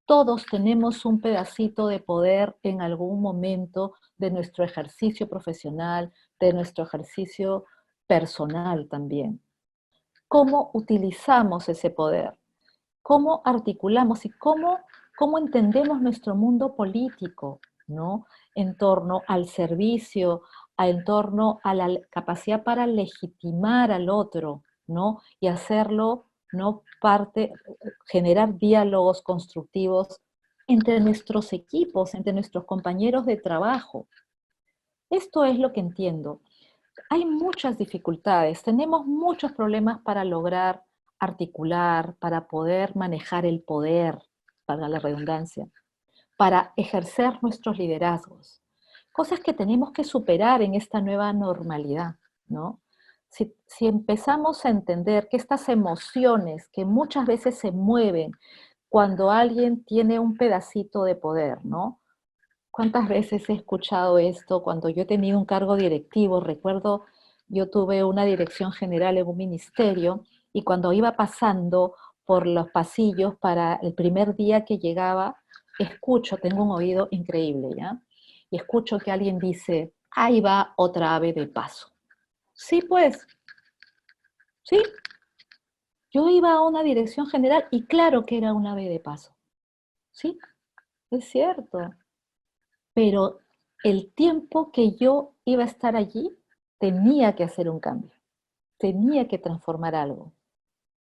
Todos tenemos un pedacito de poder en algún momento de nuestro ejercicio profesional, de nuestro ejercicio personal también. ¿Cómo utilizamos ese poder? ¿Cómo articulamos y cómo entendemos nuestro mundo político? ¿no? En torno al servicio, en torno a la capacidad para legitimar al otro, ¿no? Y hacerlo, ¿no? Generar diálogos constructivos entre nuestros equipos, entre nuestros compañeros de trabajo. Esto es lo que entiendo. Hay muchas dificultades, tenemos muchos problemas para lograr articular, para poder manejar el poder, para la redundancia, para ejercer nuestros liderazgos. Cosas que tenemos que superar en esta nueva normalidad, ¿no? Si empezamos a entender que estas emociones que muchas veces se mueven cuando alguien tiene un pedacito de poder, ¿no? ¿Cuántas veces he escuchado esto cuando yo he tenido un cargo directivo? Recuerdo, yo tuve una dirección general en un ministerio y cuando iba pasando por los pasillos para el primer día que llegaba, escucho, tengo un oído increíble, ¿ya? Y escucho que alguien dice, ahí va otra ave de paso. Sí, pues, sí, yo iba a una dirección general y claro que era una ave de paso. Sí, es cierto. Pero el tiempo que yo iba a estar allí tenía que hacer un cambio, tenía que transformar algo.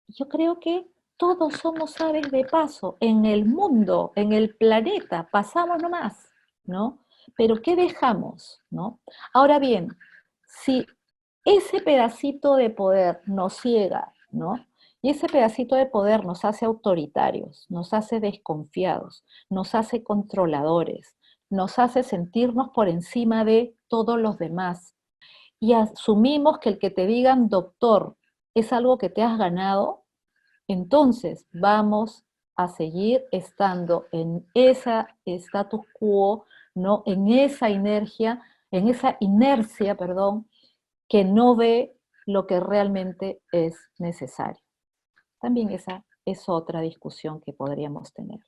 Yo creo que todos somos aves de paso en el mundo, en el planeta, pasamos nomás, ¿no? Pero ¿qué dejamos, no? Ahora bien, si ese pedacito de poder nos ciega, ¿no? Y ese pedacito de poder nos hace autoritarios, nos hace desconfiados, nos hace controladores, nos hace sentirnos por encima de todos los demás. Y asumimos que el que te digan doctor es algo que te has ganado, entonces vamos a seguir estando en esa status quo, ¿no? En esa inercia, perdón, que no ve lo que realmente es necesario. También esa es otra discusión que podríamos tener.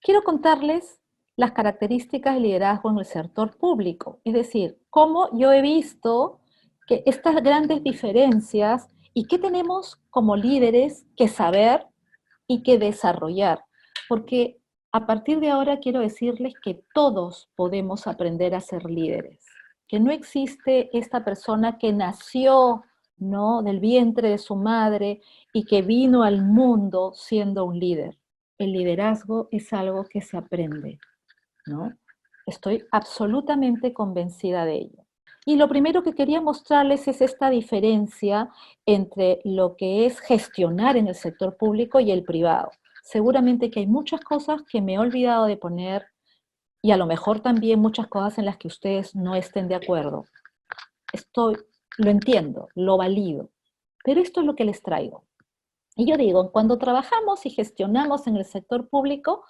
Quiero contarles las características del liderazgo en el sector público, es decir, cómo yo he visto que estas grandes diferencias y qué tenemos como líderes que saber y que desarrollar, porque a partir de ahora quiero decirles que todos podemos aprender a ser líderes, que no existe esta persona que nació, ¿no?, del vientre de su madre y que vino al mundo siendo un líder. El liderazgo es algo que se aprende, ¿no? Estoy absolutamente convencida de ello. Y lo primero que quería mostrarles es esta diferencia entre lo que es gestionar en el sector público y el privado. Seguramente que hay muchas cosas que me he olvidado de poner y a lo mejor también muchas cosas en las que ustedes no estén de acuerdo. Lo entiendo, lo valido, pero esto es lo que les traigo. Y yo digo, cuando trabajamos y gestionamos en el sector público,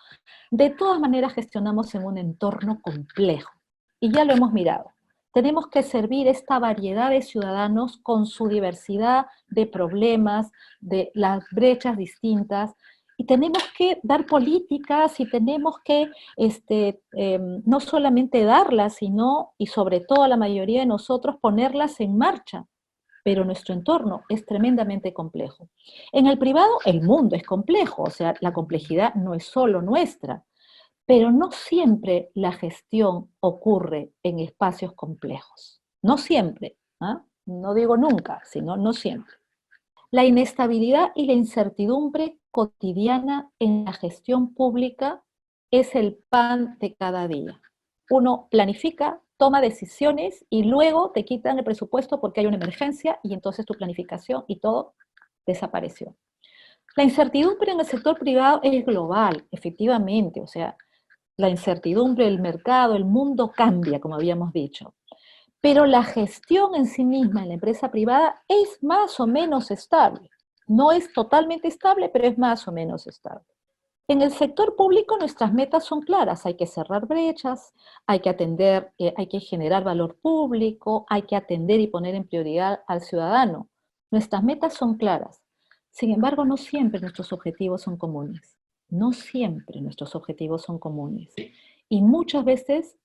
de todas maneras gestionamos en un entorno complejo. Y ya lo hemos mirado. Tenemos que servir esta variedad de ciudadanos con su diversidad de problemas, de las brechas distintas, y tenemos que dar políticas y tenemos que no solamente darlas, sino, y sobre todo la mayoría de nosotros, ponerlas en marcha. Pero nuestro entorno es tremendamente complejo. En el privado, el mundo es complejo, o sea, la complejidad no es solo nuestra, pero no siempre la gestión ocurre en espacios complejos. No siempre, ¿ah? No digo nunca, sino no siempre. La inestabilidad y la incertidumbre cotidiana en la gestión pública es el pan de cada día. Uno planifica, toma decisiones y luego te quitan el presupuesto porque hay una emergencia y entonces tu planificación y todo desapareció. La incertidumbre en el sector privado es global, efectivamente, o sea, la incertidumbre del mercado, el mundo cambia, como habíamos dicho. Pero la gestión en sí misma en la empresa privada es más o menos estable. No es totalmente estable, pero es más o menos estable. En el sector público nuestras metas son claras, hay que cerrar brechas, hay que atender, hay que generar valor público, hay que atender y poner en prioridad al ciudadano. Nuestras metas son claras. Sin embargo, no siempre nuestros objetivos son comunes. No siempre nuestros objetivos son comunes. Y muchas veces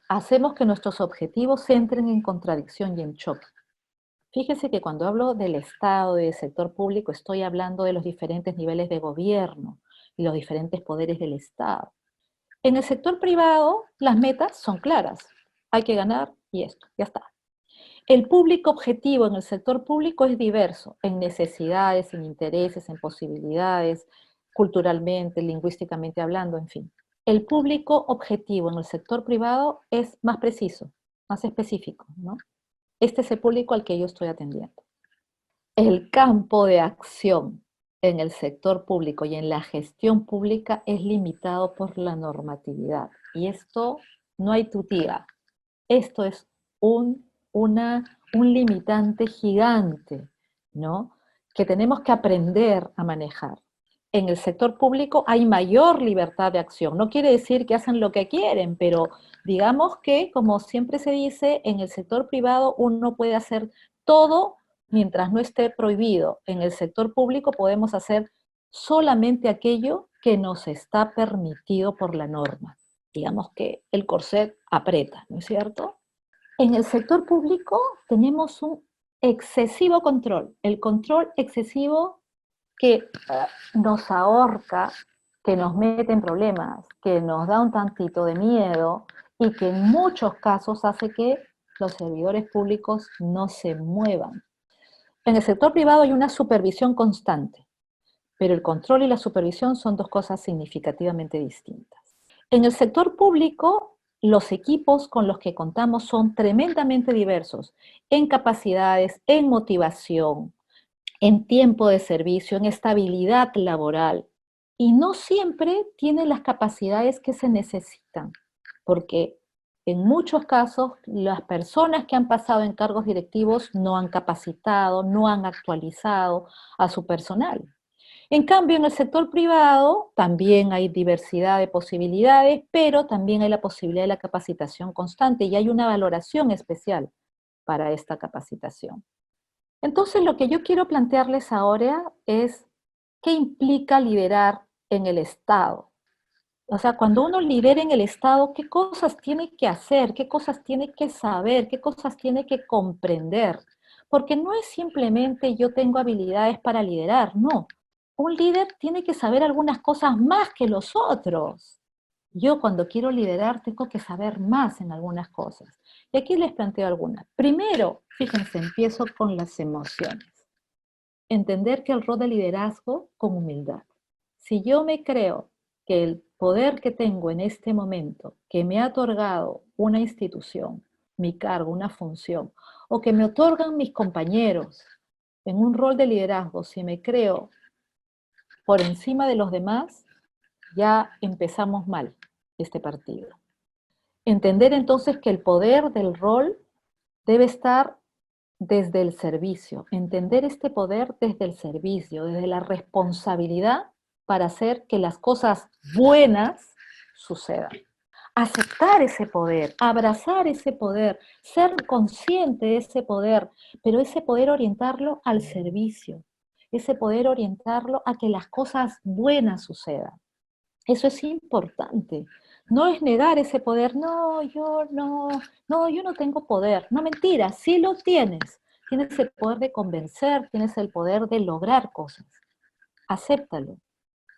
hacemos que nuestros objetivos entren en contradicción y en choque. Fíjese que cuando hablo del Estado y del sector público, estoy hablando de los diferentes niveles de gobierno y los diferentes poderes del Estado. En el sector privado, las metas son claras. Hay que ganar y esto, ya está. El público objetivo en el sector público es diverso, en necesidades, en intereses, en posibilidades, culturalmente, lingüísticamente hablando, en fin. El público objetivo en el sector privado es más preciso, más específico, ¿no? Este es el público al que yo estoy atendiendo. El campo de acción en el sector público y en la gestión pública es limitado por la normatividad. Y esto no hay tutía. Esto es un limitante gigante, ¿no? Que tenemos que aprender a manejar. En el sector público hay mayor libertad de acción. No quiere decir que hacen lo que quieren, pero digamos que, como siempre se dice, en el sector privado uno puede hacer todo mientras no esté prohibido. En el sector público podemos hacer solamente aquello que nos está permitido por la norma. Digamos que el corset aprieta, ¿no es cierto? En el sector público tenemos un excesivo control, el control excesivo que nos ahorca, que nos mete en problemas, que nos da un tantito de miedo y que en muchos casos hace que los servidores públicos no se muevan. En el sector privado hay una supervisión constante, pero el control y la supervisión son dos cosas significativamente distintas. En el sector público, los equipos con los que contamos son tremendamente diversos en capacidades, en motivación, en tiempo de servicio, en estabilidad laboral, y no siempre tienen las capacidades que se necesitan, porque en muchos casos las personas que han pasado en cargos directivos no han capacitado, no han actualizado a su personal. En cambio, en el sector privado también hay diversidad de posibilidades, pero también hay la posibilidad de la capacitación constante y hay una valoración especial para esta capacitación. Entonces, lo que yo quiero plantearles ahora es qué implica liderar en el Estado. O sea, cuando uno lidera en el Estado, ¿qué cosas tiene que hacer? ¿Qué cosas tiene que saber? ¿Qué cosas tiene que comprender? Porque no es simplemente yo tengo habilidades para liderar, no. Un líder tiene que saber algunas cosas más que los otros. Yo cuando quiero liderar tengo que saber más en algunas cosas. Y aquí les planteo algunas. Primero, fíjense, empiezo con las emociones. Entender que el rol de liderazgo con humildad. Si yo me creo que el poder que tengo en este momento, que me ha otorgado una institución, mi cargo, una función, o que me otorgan mis compañeros en un rol de liderazgo, si me creo por encima de los demás, ya empezamos mal este partido. Entender entonces que el poder del rol debe estar desde el servicio, entender este poder desde el servicio, desde la responsabilidad para hacer que las cosas buenas sucedan. Aceptar ese poder, abrazar ese poder, ser consciente de ese poder, pero ese poder orientarlo al servicio, ese poder orientarlo a que las cosas buenas sucedan. Eso es importante. No es negar ese poder, no, yo no tengo poder. No, mentira, sí lo tienes. Tienes el poder de convencer, tienes el poder de lograr cosas. Acéptalo,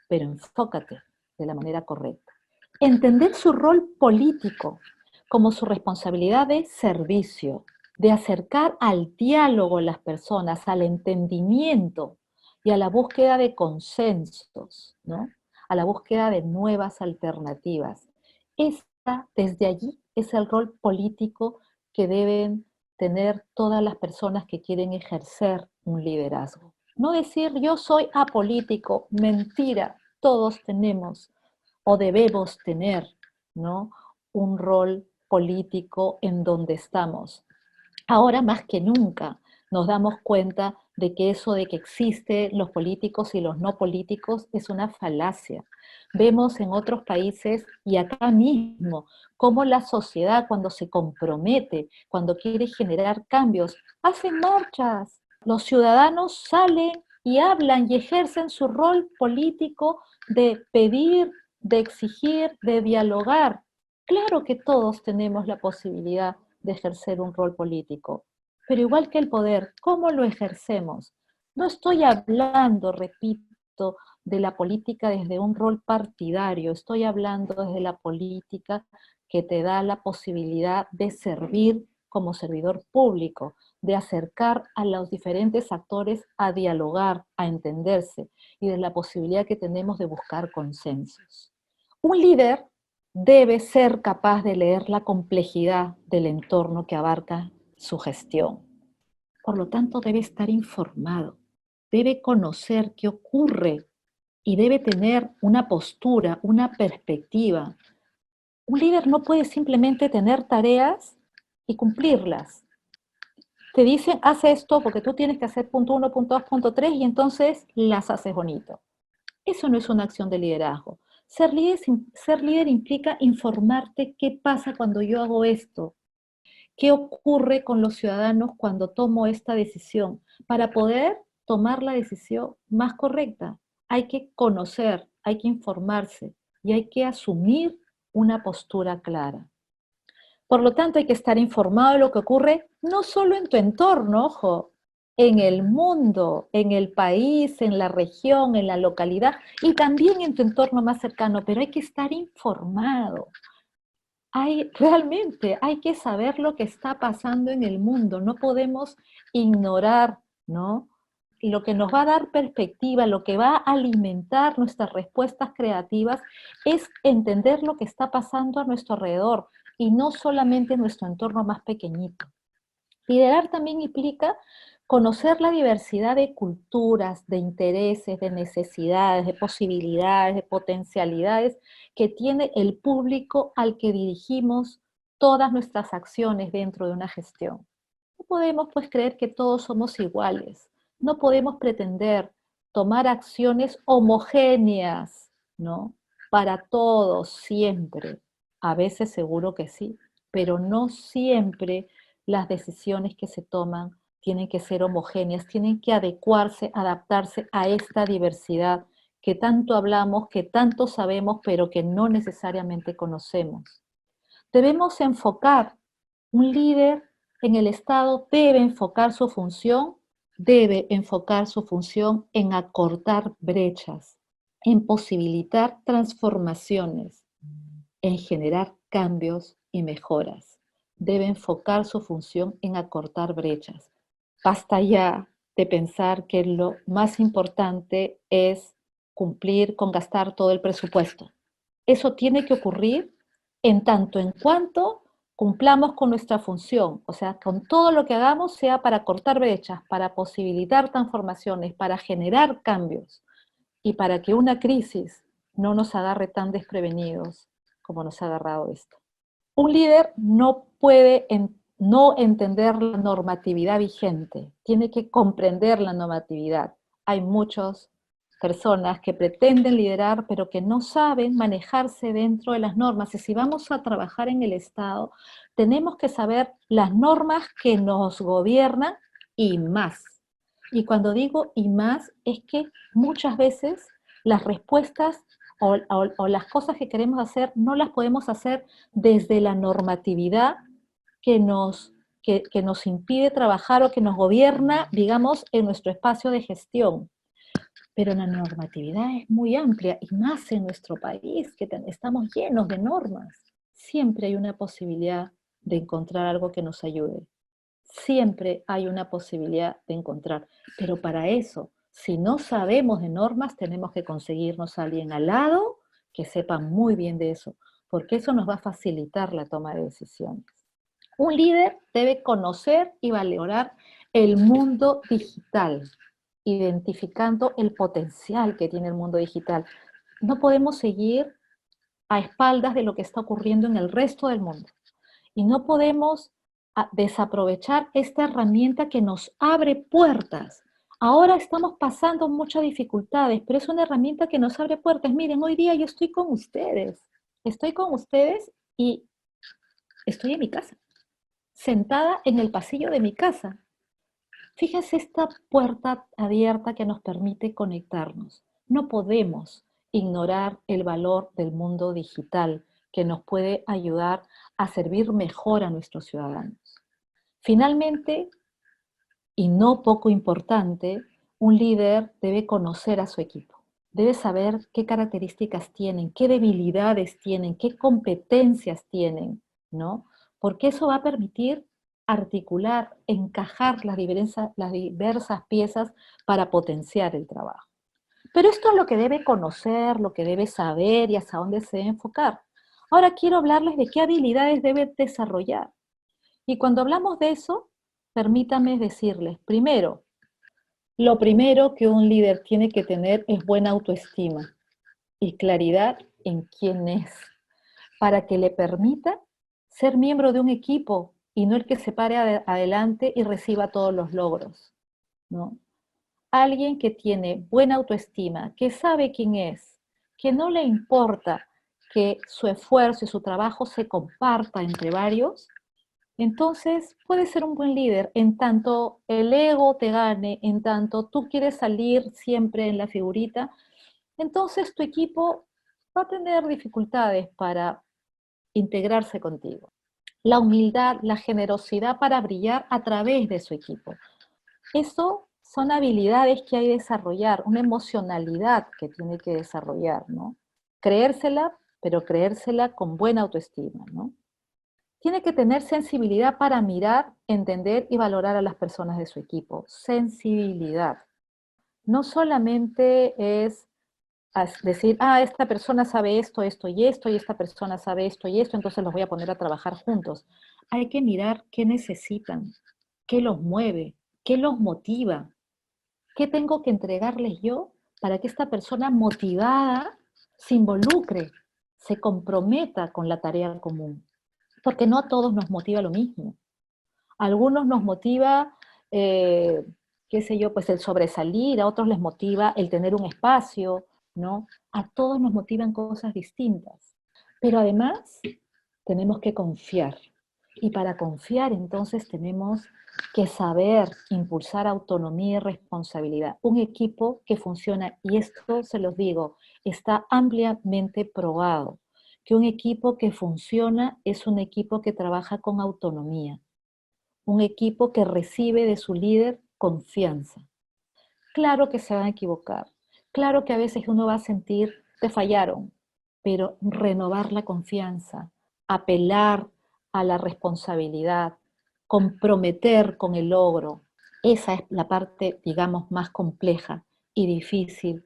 pero enfócate de la manera correcta. Entender su rol político como su responsabilidad de servicio, de acercar al diálogo a las personas, al entendimiento y a la búsqueda de consensos, ¿no? A la búsqueda de nuevas alternativas. Desde allí es el rol político que deben tener todas las personas que quieren ejercer un liderazgo. No decir yo soy apolítico, mentira, todos tenemos o debemos tener, ¿no? Un rol político en donde estamos. Ahora más que nunca nos damos cuenta de que eso de que existen los políticos y los no políticos es una falacia. Vemos en otros países y acá mismo cómo la sociedad cuando se compromete, cuando quiere generar cambios, hace marchas. Los ciudadanos salen y hablan y ejercen su rol político de pedir, de exigir, de dialogar. Claro que todos tenemos la posibilidad de ejercer un rol político, pero igual que el poder, ¿cómo lo ejercemos? No estoy hablando, repito, concepto de la política desde un rol partidario, estoy hablando desde la política que te da la posibilidad de servir como servidor público, de acercar a los diferentes actores a dialogar, a entenderse, y de la posibilidad que tenemos de buscar consensos. Un líder debe ser capaz de leer la complejidad del entorno que abarca su gestión. Por lo tanto, debe estar informado, debe conocer qué ocurre y debe tener una postura, una perspectiva. Un líder no puede simplemente tener tareas y cumplirlas. Te dicen, haz esto porque tú tienes que hacer punto 1, punto 2, punto 3 y entonces las haces bonito. Eso no es una acción de liderazgo. Ser líder implica informarte qué pasa cuando yo hago esto, qué ocurre con los ciudadanos cuando tomo esta decisión. Para poder tomar la decisión más correcta, hay que conocer, hay que informarse y hay que asumir una postura clara. Por lo tanto, hay que estar informado de lo que ocurre no solo en tu entorno, ojo, en el mundo, en el país, en la región, en la localidad y también en tu entorno más cercano, pero hay que estar informado. Realmente hay que saber lo que está pasando en el mundo, no podemos ignorar, ¿no? Lo que nos va a dar perspectiva, lo que va a alimentar nuestras respuestas creativas es entender lo que está pasando a nuestro alrededor y no solamente en nuestro entorno más pequeñito. Liderar también implica conocer la diversidad de culturas, de intereses, de necesidades, de posibilidades, de potencialidades que tiene el público al que dirigimos todas nuestras acciones dentro de una gestión. No podemos pues creer que todos somos iguales. No podemos pretender tomar acciones homogéneas, ¿no? Para todos, siempre. A veces seguro que sí, pero no siempre las decisiones que se toman tienen que ser homogéneas, tienen que adecuarse, adaptarse a esta diversidad que tanto hablamos, que tanto sabemos, pero que no necesariamente conocemos. Debemos enfocar, un líder en el Estado debe enfocar su función en acortar brechas, en posibilitar transformaciones, en generar cambios y mejoras. Debe enfocar su función en acortar brechas. Basta ya de pensar que lo más importante es cumplir con gastar todo el presupuesto. Eso tiene que ocurrir en tanto en cuanto cumplamos con nuestra función, o sea, con todo lo que hagamos sea para cortar brechas, para posibilitar transformaciones, para generar cambios y para que una crisis no nos agarre tan desprevenidos como nos ha agarrado esto. Un líder no puede no entender la normatividad vigente, tiene que comprender la normatividad. Hay muchas personas que pretenden liderar, pero que no saben manejarse dentro de las normas. Y si vamos a trabajar en el Estado, tenemos que saber las normas que nos gobiernan y más. Y cuando digo y más, es que muchas veces las respuestas o las cosas que queremos hacer no las podemos hacer desde la normatividad que que nos impide trabajar o que nos gobierna, digamos, en nuestro espacio de gestión. Pero la normatividad es muy amplia y más en nuestro país, que estamos llenos de normas. Siempre hay una posibilidad de encontrar algo que nos ayude. Siempre hay una posibilidad de encontrar. Pero para eso, si no sabemos de normas, tenemos que conseguirnos a alguien al lado que sepa muy bien de eso, porque eso nos va a facilitar la toma de decisiones. Un líder debe conocer y valorar el mundo digital, identificando el potencial que tiene el mundo digital. No podemos seguir a espaldas de lo que está ocurriendo en el resto del mundo. Y no podemos desaprovechar esta herramienta que nos abre puertas. Ahora estamos pasando muchas dificultades, pero es una herramienta que nos abre puertas. Miren, hoy día yo estoy con ustedes y estoy en mi casa, sentada en el pasillo de mi casa. Fíjense esta puerta abierta que nos permite conectarnos. No podemos ignorar el valor del mundo digital que nos puede ayudar a servir mejor a nuestros ciudadanos. Finalmente, y no poco importante, un líder debe conocer a su equipo. debe saber qué características tienen, qué debilidades tienen, qué competencias tienen, ¿no? Porque eso va a permitir articular, encajar las diversas piezas para potenciar el trabajo. Pero esto es lo que debe conocer, lo que debe saber y hacia dónde se debe enfocar. Ahora quiero hablarles de qué habilidades debe desarrollar. Y cuando hablamos de eso, permítame decirles, primero, lo primero que un líder tiene que tener es buena autoestima y claridad en quién es, para que le permita ser miembro de un equipo y no el que se pare adelante y reciba todos los logros, ¿no? Alguien que tiene buena autoestima, que sabe quién es, que no le importa que su esfuerzo y su trabajo se comparta entre varios, entonces puede ser un buen líder en tanto el ego te gane, en tanto tú quieres salir siempre en la figurita, entonces tu equipo va a tener dificultades para integrarse contigo. La humildad, la generosidad para brillar a través de su equipo. Eso son habilidades que hay que desarrollar, una emocionalidad que tiene que desarrollar, ¿no? Creérsela, pero creérsela con buena autoestima, ¿no? Tiene que tener sensibilidad para mirar, entender y valorar a las personas de su equipo. Sensibilidad. No solamente es decir, esta persona sabe esto, esto y esto, y esta persona sabe esto y esto, entonces los voy a poner a trabajar juntos. Hay que mirar qué necesitan, qué los mueve, qué los motiva, qué tengo que entregarles yo para que esta persona motivada se involucre, se comprometa con la tarea común. Porque no a todos nos motiva lo mismo. A algunos nos motiva, qué sé yo, pues el sobresalir, a otros les motiva el tener un espacio, ¿no? A todos nos motivan cosas distintas. Pero además tenemos que confiar. Y para confiar entonces tenemos que saber impulsar autonomía y responsabilidad. Un equipo que funciona, y esto se los digo, está ampliamente probado, que un equipo que funciona es un equipo que trabaja con autonomía, un equipo que recibe de su líder confianza. Claro que se van a equivocar, claro que a veces uno va a sentir, te fallaron, pero renovar la confianza, apelar a la responsabilidad, comprometer con el logro, esa es la parte, digamos, más compleja y difícil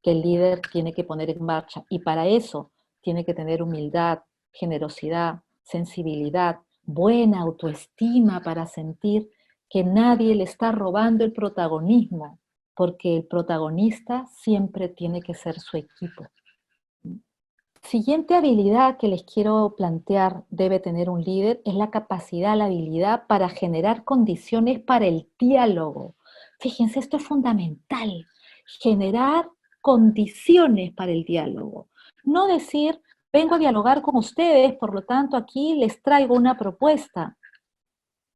que el líder tiene que poner en marcha. Y para eso tiene que tener humildad, generosidad, sensibilidad, buena autoestima para sentir que nadie le está robando el protagonismo, porque el protagonista siempre tiene que ser su equipo. Siguiente habilidad que les quiero plantear debe tener un líder es la capacidad, la habilidad para generar condiciones para el diálogo. Fíjense, esto es fundamental, generar condiciones para el diálogo. No decir, vengo a dialogar con ustedes, por lo tanto aquí les traigo una propuesta.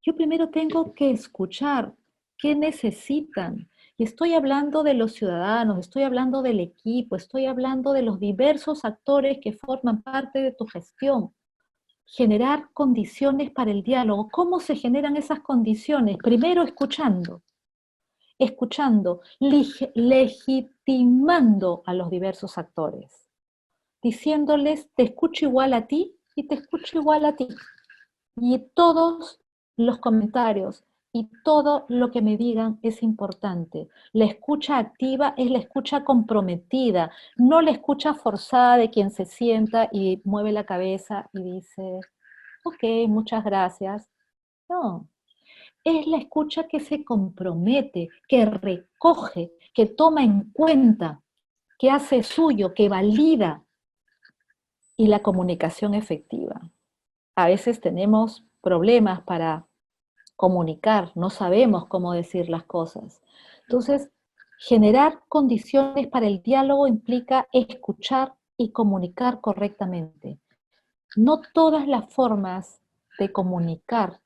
Yo primero tengo que escuchar qué necesitan. Y estoy hablando de los ciudadanos, estoy hablando del equipo, estoy hablando de los diversos actores que forman parte de tu gestión. Generar condiciones para el diálogo. ¿Cómo se generan esas condiciones? Primero escuchando, legitimando a los diversos actores, diciéndoles, te escucho igual a ti y te escucho igual a ti. Y todos los comentarios y todo lo que me digan es importante. La escucha activa es la escucha comprometida, no la escucha forzada de quien se sienta y mueve la cabeza y dice, ok, muchas gracias. No, es la escucha que se compromete, que recoge, que toma en cuenta, que hace suyo, que valida, y la comunicación efectiva. A veces tenemos problemas para comunicar, no sabemos cómo decir las cosas. Entonces, generar condiciones para el diálogo implica escuchar y comunicar correctamente. No todas las formas de comunicar,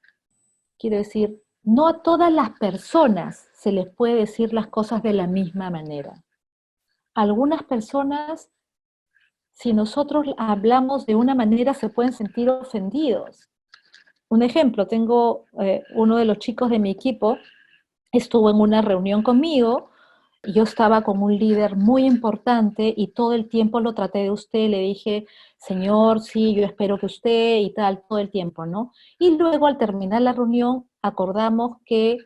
quiero decir, no a todas las personas se les puede decir las cosas de la misma manera. Algunas personas, si nosotros hablamos de una manera, se pueden sentir ofendidos. Un ejemplo, tengo uno de los chicos de mi equipo, estuvo en una reunión conmigo yo estaba con un líder muy importante y todo el tiempo lo traté de usted, le dije, señor, sí, yo espero que usted y tal, todo el tiempo, ¿no? Y luego al terminar la reunión acordamos que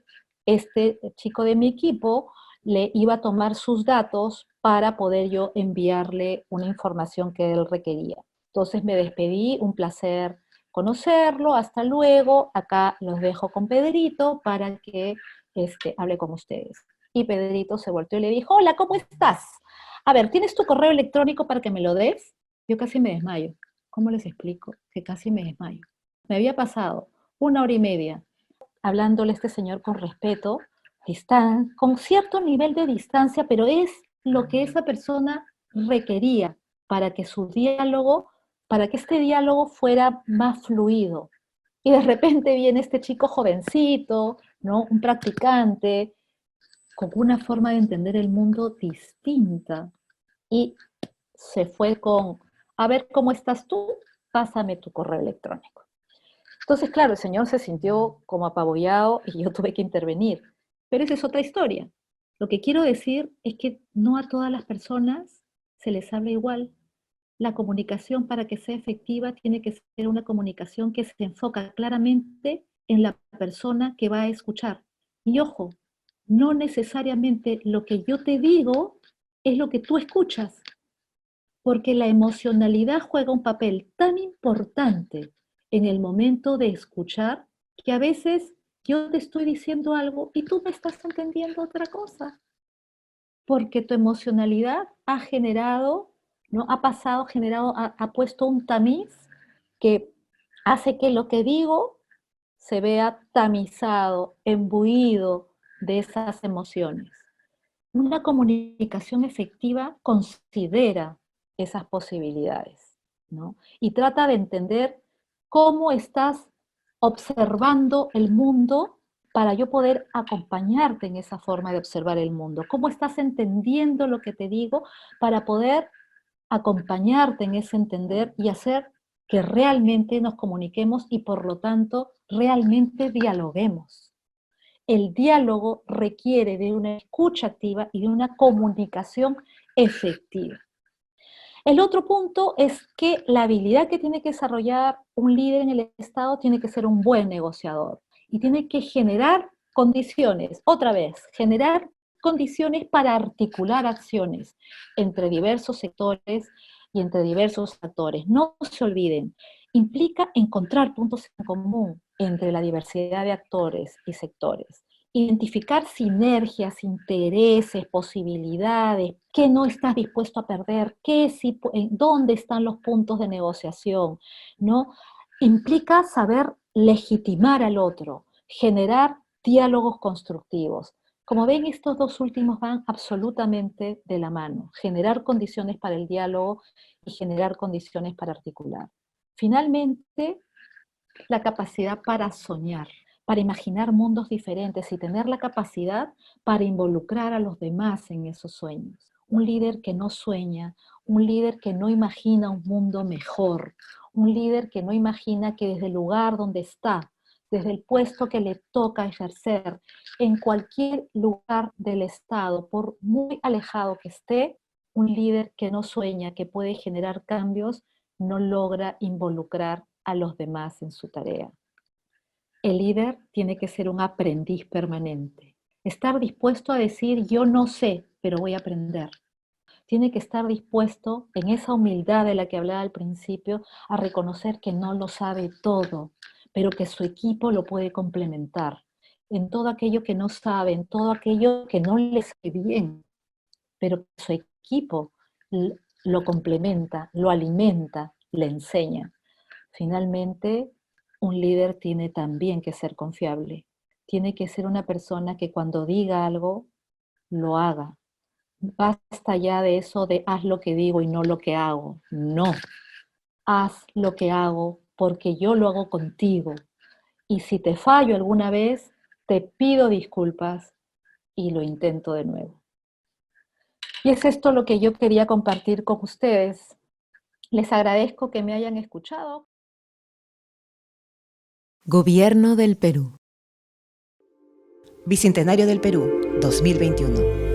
este chico de mi equipo le iba a tomar sus datos para poder yo enviarle una información que él requería. Entonces me despedí, un placer conocerlo, hasta luego, acá los dejo con Pedrito para que hable con ustedes. Y Pedrito se volteó y le dijo, hola, ¿cómo estás? A ver, ¿tienes tu correo electrónico para que me lo des? Yo casi me desmayo. ¿Cómo les explico? Que casi me desmayo. Me había pasado 1 hora y media hablándole a este señor con respeto, con cierto nivel de distancia, pero es lo que esa persona requería para que su diálogo, para que este diálogo fuera más fluido. Y de repente viene este chico jovencito, ¿no? Un practicante, con una forma de entender el mundo distinta. Y se fue con, a ver cómo estás tú, pásame tu correo electrónico. Entonces, claro, el señor se sintió como apabullado y yo tuve que intervenir. Pero esa es otra historia. Lo que quiero decir es que no a todas las personas se les habla igual. La comunicación, para que sea efectiva, tiene que ser una comunicación que se enfoca claramente en la persona que va a escuchar. Y ojo, no necesariamente lo que yo te digo es lo que tú escuchas, porque la emocionalidad juega un papel tan importante en el momento de escuchar que a veces yo te estoy diciendo algo y tú me estás entendiendo otra cosa, porque tu emocionalidad ha generado, ¿no? Ha pasado, generado, ha puesto un tamiz que hace que lo que digo se vea tamizado, embuido de esas emociones. Una comunicación efectiva considera esas posibilidades, ¿no? Y trata de entender cómo estás observando el mundo para yo poder acompañarte en esa forma de observar el mundo. Cómo estás entendiendo lo que te digo para poder acompañarte en ese entender y hacer que realmente nos comuniquemos y por lo tanto realmente dialoguemos. El diálogo requiere de una escucha activa y de una comunicación efectiva. El otro punto es que la habilidad que tiene que desarrollar un líder en el Estado tiene que ser un buen negociador y tiene que generar condiciones, otra vez, generar condiciones para articular acciones entre diversos sectores y entre diversos actores. No se olviden, implica encontrar puntos en común entre la diversidad de actores y sectores, identificar sinergias, intereses, posibilidades, qué no estás dispuesto a perder, dónde están los puntos de negociación, ¿no? Implica saber legitimar al otro, generar diálogos constructivos. Como ven, estos dos últimos van absolutamente de la mano, generar condiciones para el diálogo y generar condiciones para articular. Finalmente, la capacidad para soñar, para imaginar mundos diferentes y tener la capacidad para involucrar a los demás en esos sueños. Un líder que no sueña, un líder que no imagina un mundo mejor, un líder que no imagina que desde el lugar donde está, desde el puesto que le toca ejercer, en cualquier lugar del Estado, por muy alejado que esté, un líder que no sueña, que puede generar cambios, no logra involucrar a los demás en su tarea. El líder tiene que ser un aprendiz permanente. Estar dispuesto a decir, yo no sé, pero voy a aprender. Tiene que estar dispuesto, en esa humildad de la que hablaba al principio, a reconocer que no lo sabe todo, pero que su equipo lo puede complementar. En todo aquello que no sabe, en todo aquello que no le sabe bien, pero que su equipo lo complementa, lo alimenta, le enseña. Finalmente, un líder tiene también que ser confiable. Tiene que ser una persona que cuando diga algo, lo haga. Basta ya de eso de haz lo que digo y no lo que hago. No, haz lo que hago porque yo lo hago contigo. Y si te fallo alguna vez, te pido disculpas y lo intento de nuevo. Y es esto lo que yo quería compartir con ustedes. Les agradezco que me hayan escuchado. Gobierno del Perú. Bicentenario del Perú, 2021.